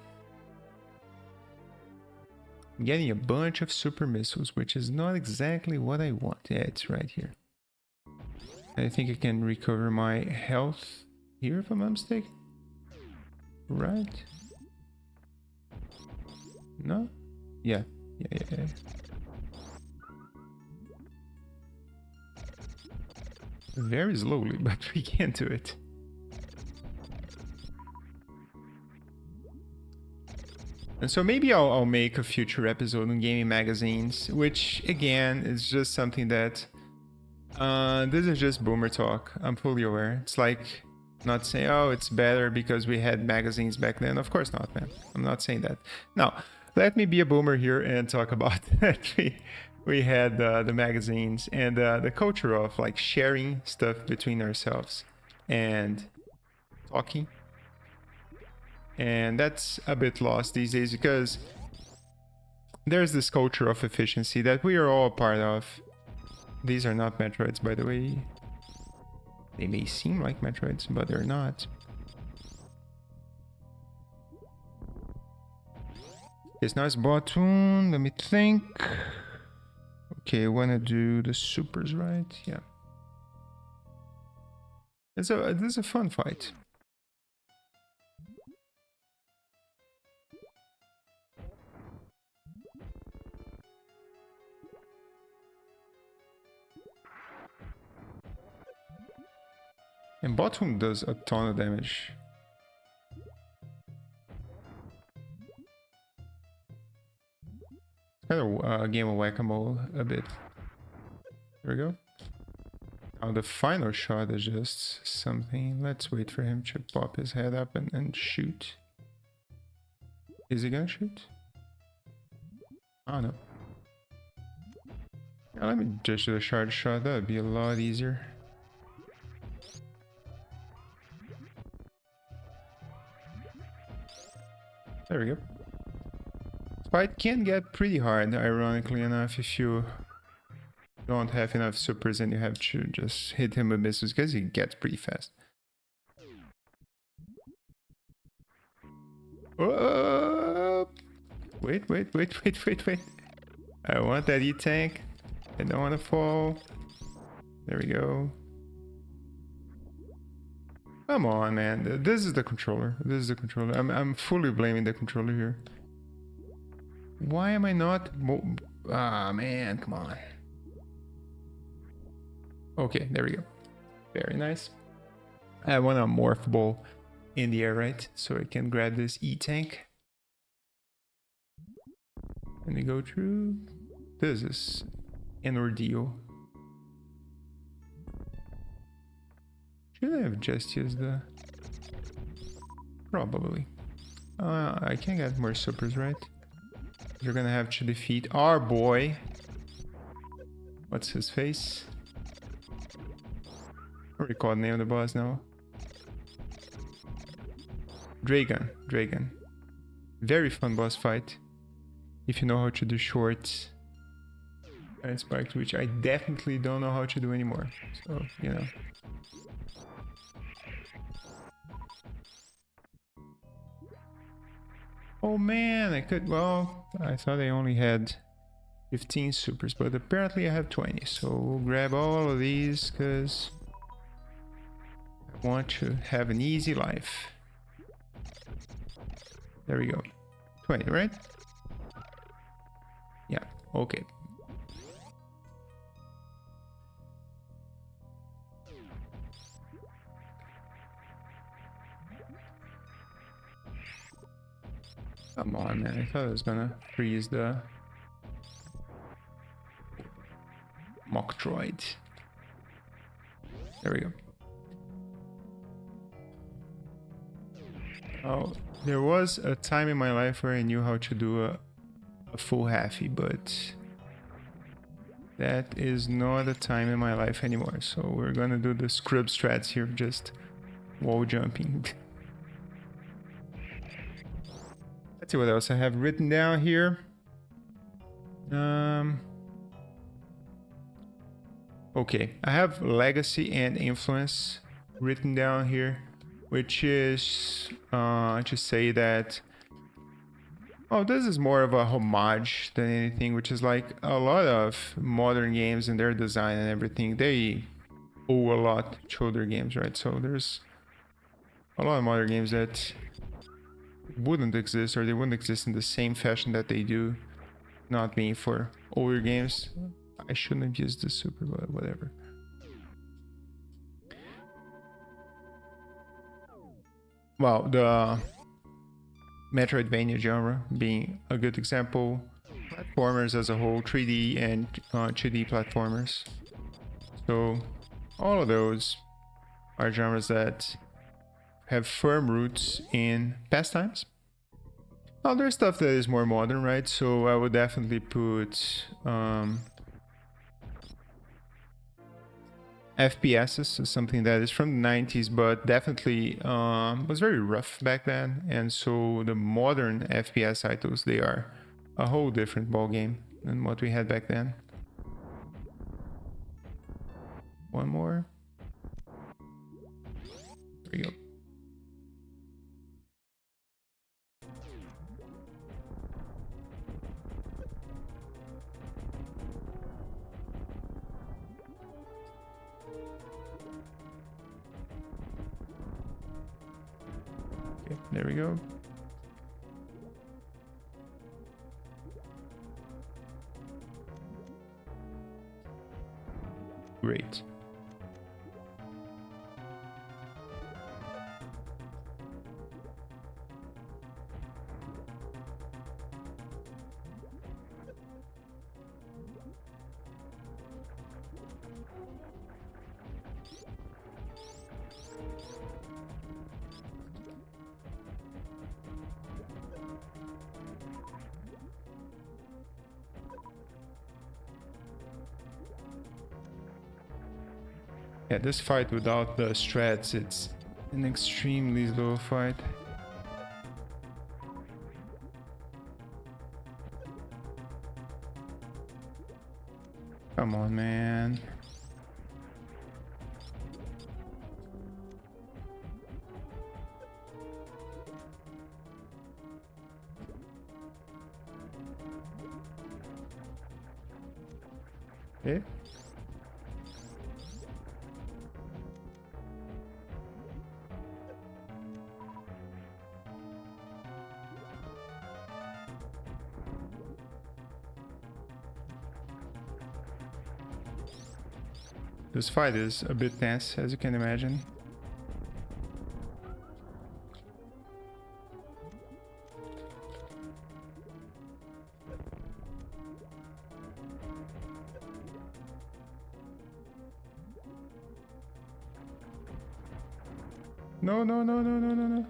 I'm getting a bunch of super missiles, which is not exactly what I want. Yeah, it's right here. I think I can recover my health here, if I'm not mistaken. Right? No? Yeah. Yeah. Very slowly, but we can do it. And so maybe I'll make a future episode on gaming magazines, which again is just something that this is just boomer talk. I'm fully aware. It's like not saying, oh, it's better because we had magazines back then. Of course not, man. I'm not saying that. Now, let me be a boomer here and talk about that. We had the magazines and the culture of like sharing stuff between ourselves and talking. And that's a bit lost these days because there's this culture of efficiency that we are all a part of. These are not Metroids, by the way. They may seem like Metroids, but they're not. It's nice button. Let me think. Okay, I wanna do the supers, right? Yeah. This is a fun fight. And bottom does a ton of damage. Kind of a game of whack-a-mole a bit. There we go. Now the final shot is just something. Let's wait for him to pop his head up and shoot. Is he gonna shoot? Oh no. Yeah, let me just do a shard shot. That would be a lot easier. There we go. This fight can get pretty hard, ironically enough, if you don't have enough supers and you have to just hit him with missiles, because he gets pretty fast. Oh! Wait. I want that E-tank. I don't want to fall. There we go. Come on, man. This is the controller. I'm fully blaming the controller here. Why am I not... Ah, man. Come on. Okay, there we go. Very nice. I want a morph ball in the air, right? So I can grab this E-tank. And we go through. This is an ordeal. Should I have just used the... Probably. I can get more supers, right? You're gonna have to defeat our boy. What's his face? I recall the name of the boss now. Dragon. Very fun boss fight. If you know how to do shorts and spiked, which I definitely don't know how to do anymore. So, you know. Oh man, I could, well, I thought I only had 15 supers, but apparently I have 20. So we'll grab all of these because I want to have an easy life. There we go. 20, right? Yeah, okay. Come on, man. I thought I was gonna freeze the Moktroid. There we go. Oh, there was a time in my life where I knew how to do a full halfie, but that is not a time in my life anymore. So we're gonna do the scrub strats here, just wall jumping. Let's see what else I have written down here. Okay, I have legacy and influence written down here, which is to say that, oh, this is more of a homage than anything, which is like a lot of modern games and their design and everything, they owe a lot to older games, right? So there's a lot of modern games that wouldn't exist, or they wouldn't exist in the same fashion that they do, not being for older games. I shouldn't have used this super, but whatever. Well, the Metroidvania genre being a good example. Platformers as a whole, 3D and 2D platformers. So all of those are genres that have firm roots in past times. Now there's stuff that is more modern, right? So I would definitely put FPS is something that is from the 90s, but definitely was very rough back then. And so the modern FPS titles, they are a whole different ballgame than what we had back then. One more. There we go. Okay, there we go. Great. Yeah, this fight without the strats, it's an extremely slow fight. Come on, man. Okay. This fight is a bit tense, as you can imagine. No, no, no, no, no, no, no.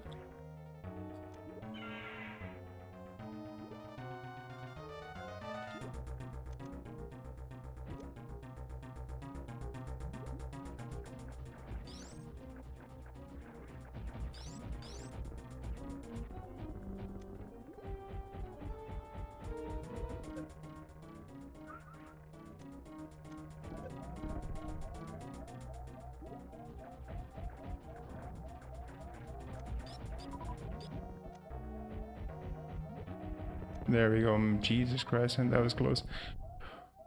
There we go. Jesus Christ, and that was close.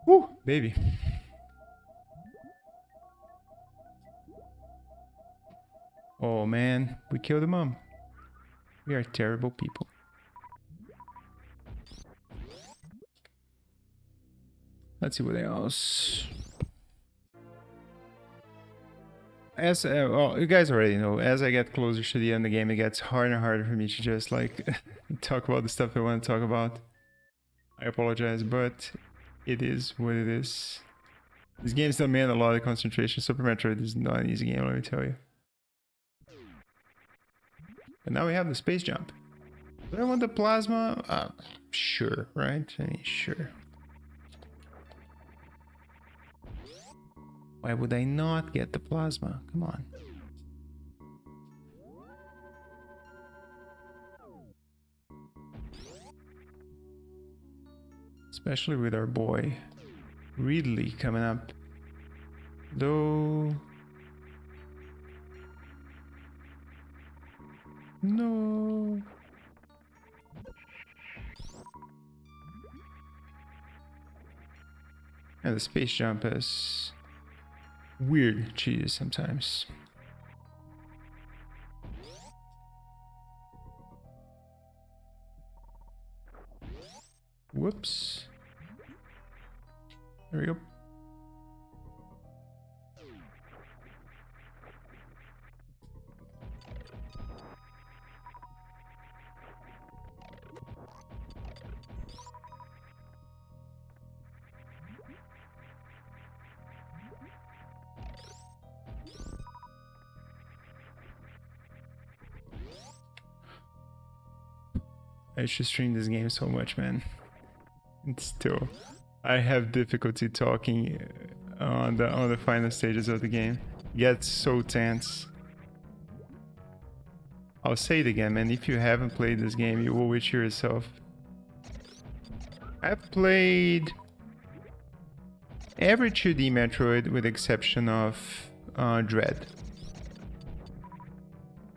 Woo, baby. Oh man, we killed the mom. We are terrible people. Let's see what else. As well, you guys already know, as I get closer to the end of the game, it gets harder and harder for me to just like talk about the stuff I want to talk about. I apologize, but it is what it is. This game still made a lot of concentration. Super Metroid is not an easy game, let me tell you. And now we have the space jump. Do I want the plasma? Sure, right? I mean, sure. Why would I not get the plasma? Come on. Especially with our boy Ridley coming up. Though... No. And the space jump is weird cheese sometimes. Whoops. There we go. I should stream this game so much, man. And still, I have difficulty talking on the final stages of the game. It gets so tense. I'll say it again, man. If you haven't played this game, you will wish yourself. I've played every 2D Metroid with the exception of Dread.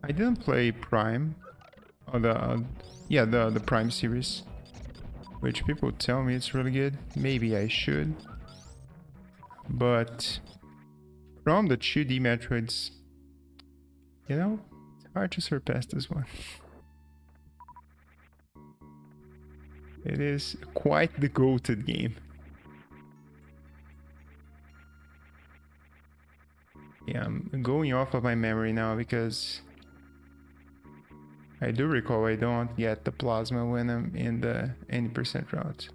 I didn't play Prime, or the Prime series, which people tell me it's really good. Maybe I should, but from the 2D Metroids, you know, it's hard to surpass this one. It is quite the goated game. Yeah, I'm going off of my memory now because I do recall I don't get the plasma when I'm in the 80% route.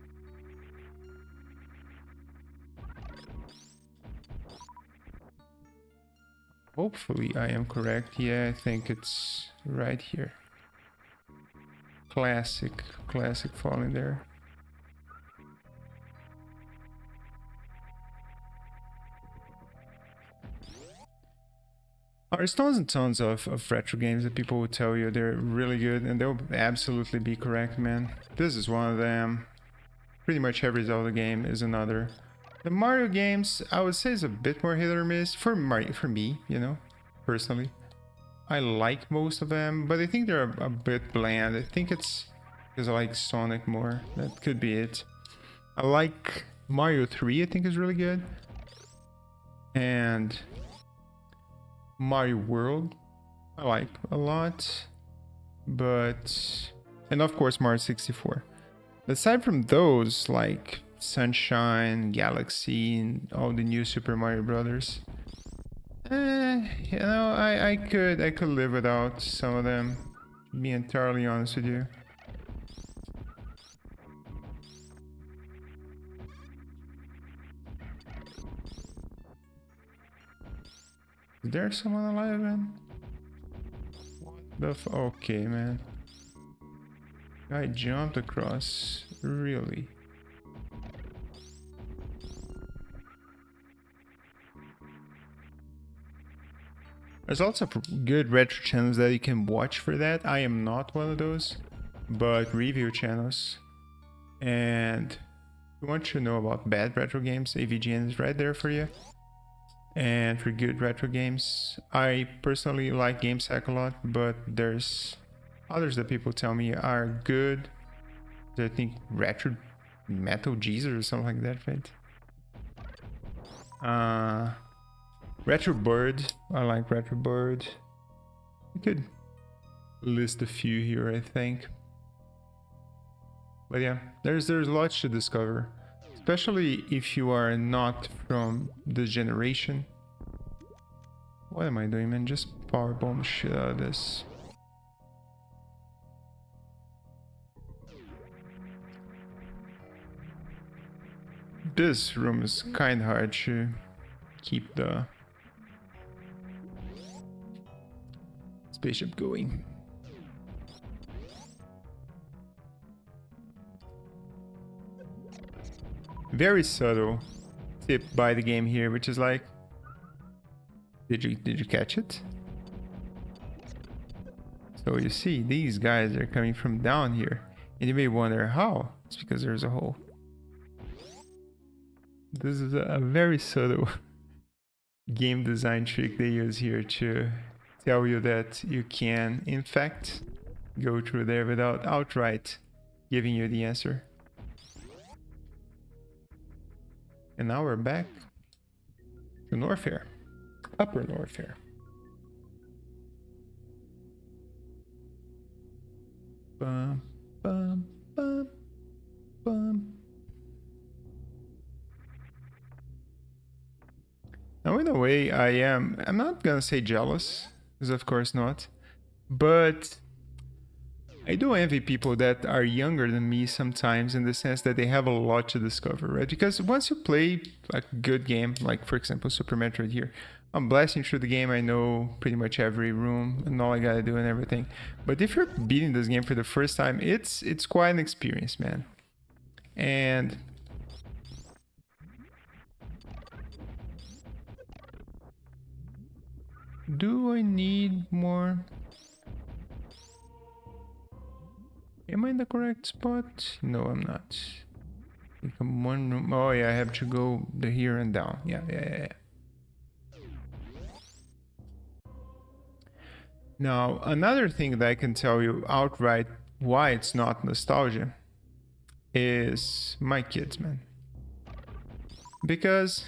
Hopefully I am correct. Yeah, I think it's right here. Classic falling there. There's tons and tons of retro games that people will tell you they're really good, and they'll absolutely be correct, man. This is one of them. Pretty much every Zelda game is another. The Mario games, I would say, is a bit more hit or miss for me, you know, personally. I like most of them, but I think they're a bit bland. I think it's because I like Sonic more. That could be it. I like Mario 3, I think is really good. And Mario World, I like a lot. But, and of course Mario 64. Aside from those, like Sunshine, Galaxy, and all the new Super Mario Brothers, you know, I could live without some of them, to be entirely honest with you. Is there someone alive, man? What the okay, man. I jumped across, really? There's lots of good retro channels that you can watch for that. I am not one of those, but review channels. And if you want to know about bad retro games, AVGN is right there for you. And for good retro games, I personally like GameSack a lot, but there's others that people tell me are good. I think Retro Metal Jesus or something like that, right? Retro Bird, I like Retro Bird. I could list a few here, I think. But yeah, there's lots to discover, especially if you are not from this generation. What am I doing, man? Just powerbomb shit out of this. This room is kind of hard to keep the spaceship going. Very subtle tip by the game here, which is like, did you catch it? So you see, these guys are coming from down here, and you may wonder how. It's because there's a hole. This is a very subtle game design trick they use here to tell you that you can, in fact, go through there without outright giving you the answer. And now we're back to Norfair, Upper Norfair. Bum, bum, bum, bum. Now, in a way, I'm not gonna say jealous, because of course not, but I do envy people that are younger than me sometimes, in the sense that they have a lot to discover, right? Because once you play a good game, like for example Super Metroid here, I'm blasting through the game, I know pretty much every room and all I gotta do and everything. But if you're beating this game for the first time, it's quite an experience, man. And do I need more? Am I in the correct spot? No, I'm not. Become one room. Oh yeah, I have to go the here and down. Yeah. Now, another thing that I can tell you outright why it's not nostalgia is my kids, man. Because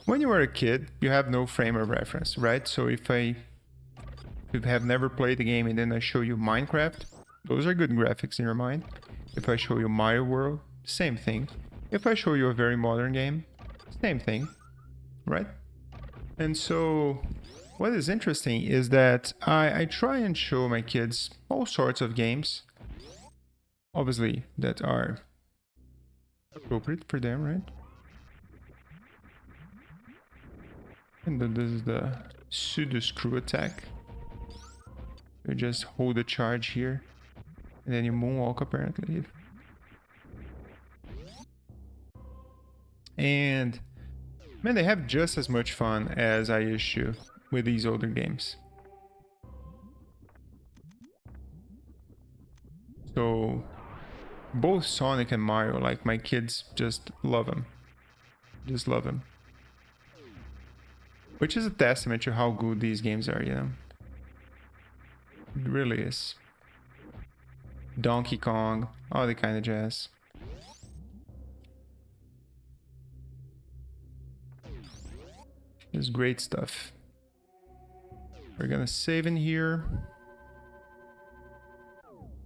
when you were a kid, you have no frame of reference, right? So if you have never played the game and then I show you Minecraft, those are good graphics in your mind. If I show you Mario World, same thing. If I show you a very modern game, same thing, right? And so what is interesting is that I try and show my kids all sorts of games, obviously, that are appropriate for them, right? And then this is the pseudo screw attack. You just hold the charge here, and then you moonwalk apparently. And man, they have just as much fun as I used to with these older games. So both Sonic and Mario, like my kids just love them. Just love them. Which is a testament to how good these games are, you know? It really is. Donkey Kong, all the kind of jazz. It's great stuff. We're gonna save in here.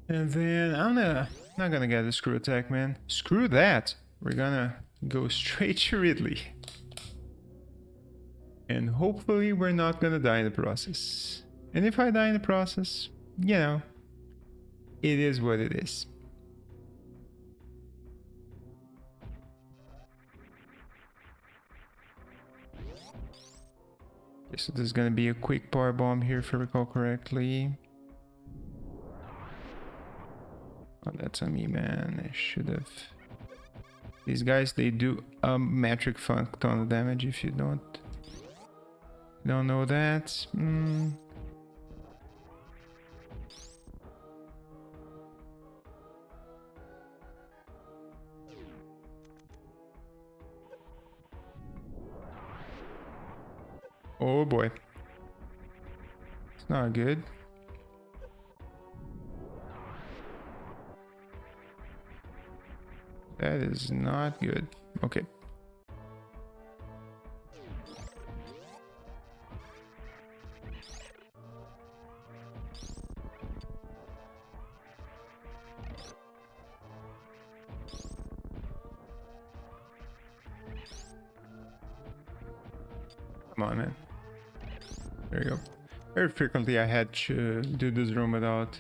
And then I'm not gonna get a screw attack, man. Screw that. We're gonna go straight to Ridley. And hopefully we're not gonna die in the process. And if I die in the process, you know, it is what it is. Okay, so there's gonna be a quick power bomb here if I recall correctly. Oh, that's on me, man. I should have. These guys, they do a metric fuck ton of damage if you don't know that. Oh boy. It's not good. That is not good. Okay. Come on, man. There you go. Very frequently I had to do this room without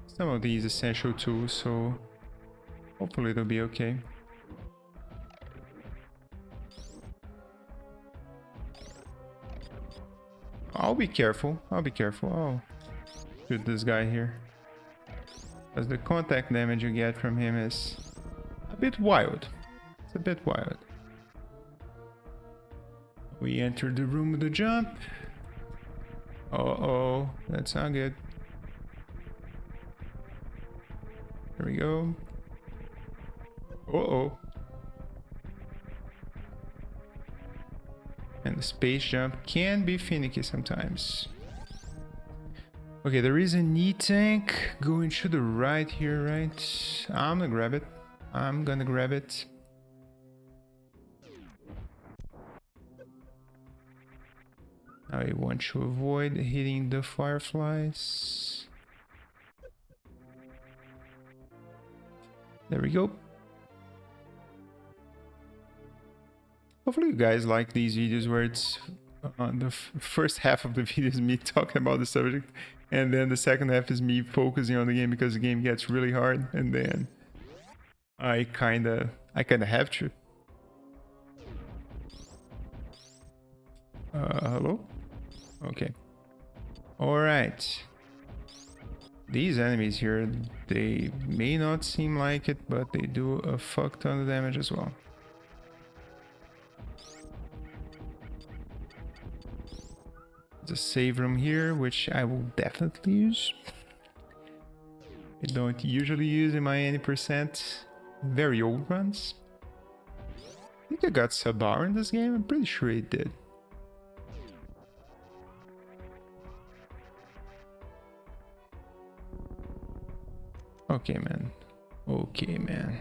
some of these essential tools, so hopefully it'll be okay. I'll be careful. I'll be careful. I'll shoot this guy here. Because the contact damage you get from him is a bit wild. It's a bit wild. We enter the room with a jump. Uh-oh, that's not good. There we go. Uh-oh. And the space jump can be finicky sometimes. Okay, there is a knee tank going to the right here, right? I'm gonna grab it. I'm gonna grab it. I want to avoid hitting the fireflies. There we go. Hopefully you guys like these videos where it's the first half of the video is me talking about the subject, and then the second half is me focusing on the game because the game gets really hard, and then I kinda have to. Hello? Okay. Alright. These enemies here, they may not seem like it, but they do a fuck ton of damage as well. There's a save room here, which I will definitely use. I don't usually use in my any percent very old runs. I think I got Sabar in this game, I'm pretty sure it did. Okay, man. Okay, man.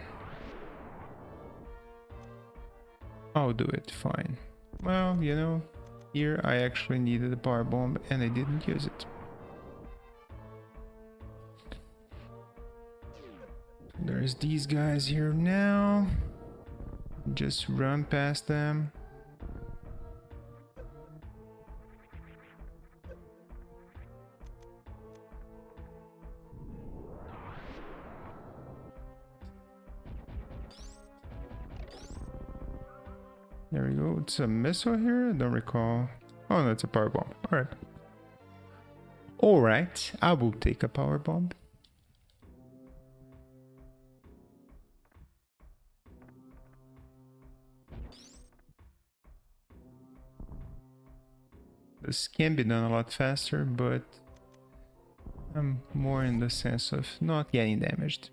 I'll do it, fine. Well, you know, here I actually needed a power bomb and I didn't use it. There's these guys here now. Just run past them. There we go. It's a missile here? I don't recall. Oh, no, it's a power bomb. Alright. Alright, I will take a power bomb. This can be done a lot faster, but I'm more in the sense of not getting damaged.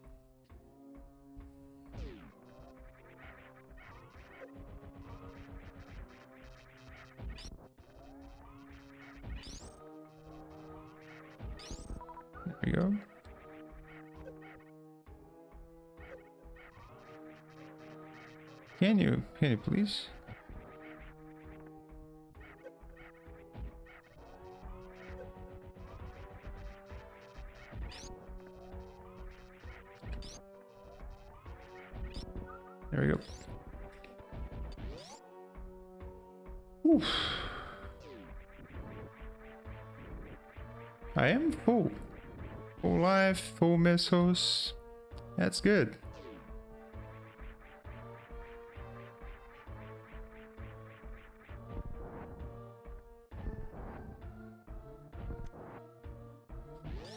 There we go. Can you please? There we go. Oof. I am full. Full life, full missiles. That's good.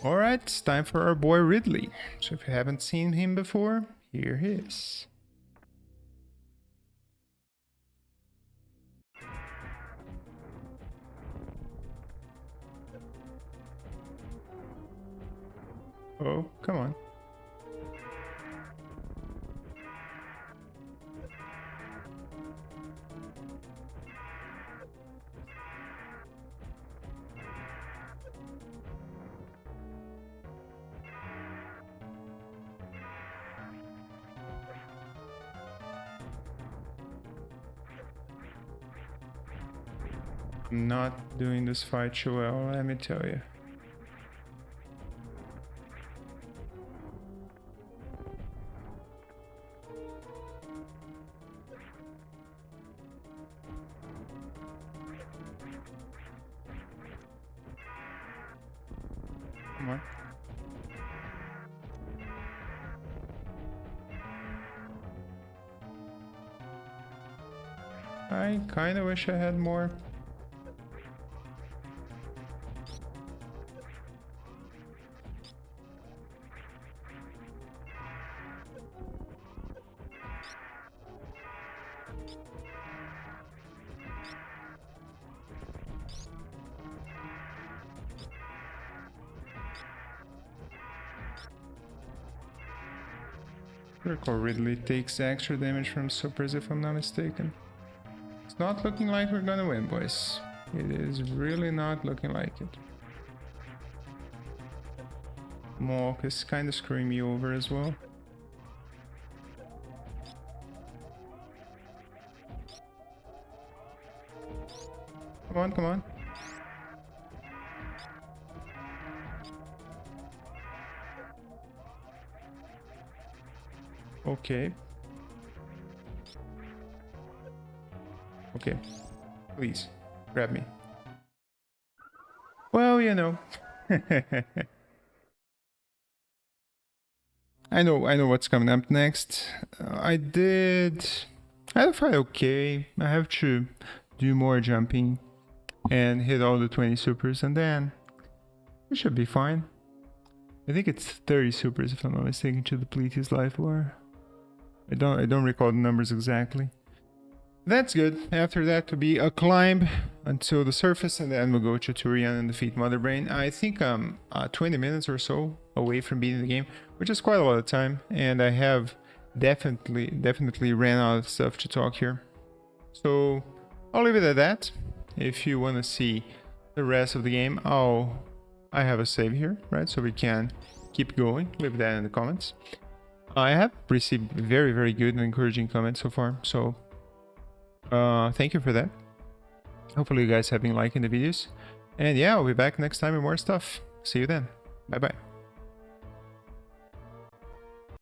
Alright, it's time for our boy Ridley. So if you haven't seen him before, here he is. Oh, come on. I'm not doing this fight too well, let me tell you. Come on. I kinda wish I had more. Critical Ridley takes extra damage from supers if I'm not mistaken. It's not looking like we're gonna win, boys. It is really not looking like it. Mawk is kinda screwing me over as well. Come on, come on. Okay. Okay. Please, grab me. Well, you know. I know what's coming up next. I had a fight okay. I have to do more jumping and hit all the 20 supers, and then it should be fine. I think it's 30 supers if I'm not mistaken to deplete his life bar. I don't recall the numbers exactly. That's good. After that to be a climb until the surface, and then we'll go to Turian and defeat Mother Brain. I think I'm 20 minutes or so away from beating the game, which is quite a lot of time, and I have definitely ran out of stuff to talk here. So I'll leave it at that. If you want to see the rest of the game, I have a save here, right? So we can keep going. Leave that in the comments. I have received very good and encouraging comments so far, so thank you for that. Hopefully you guys have been liking the videos, and yeah, I'll be back next time with more stuff. See you then. Bye bye.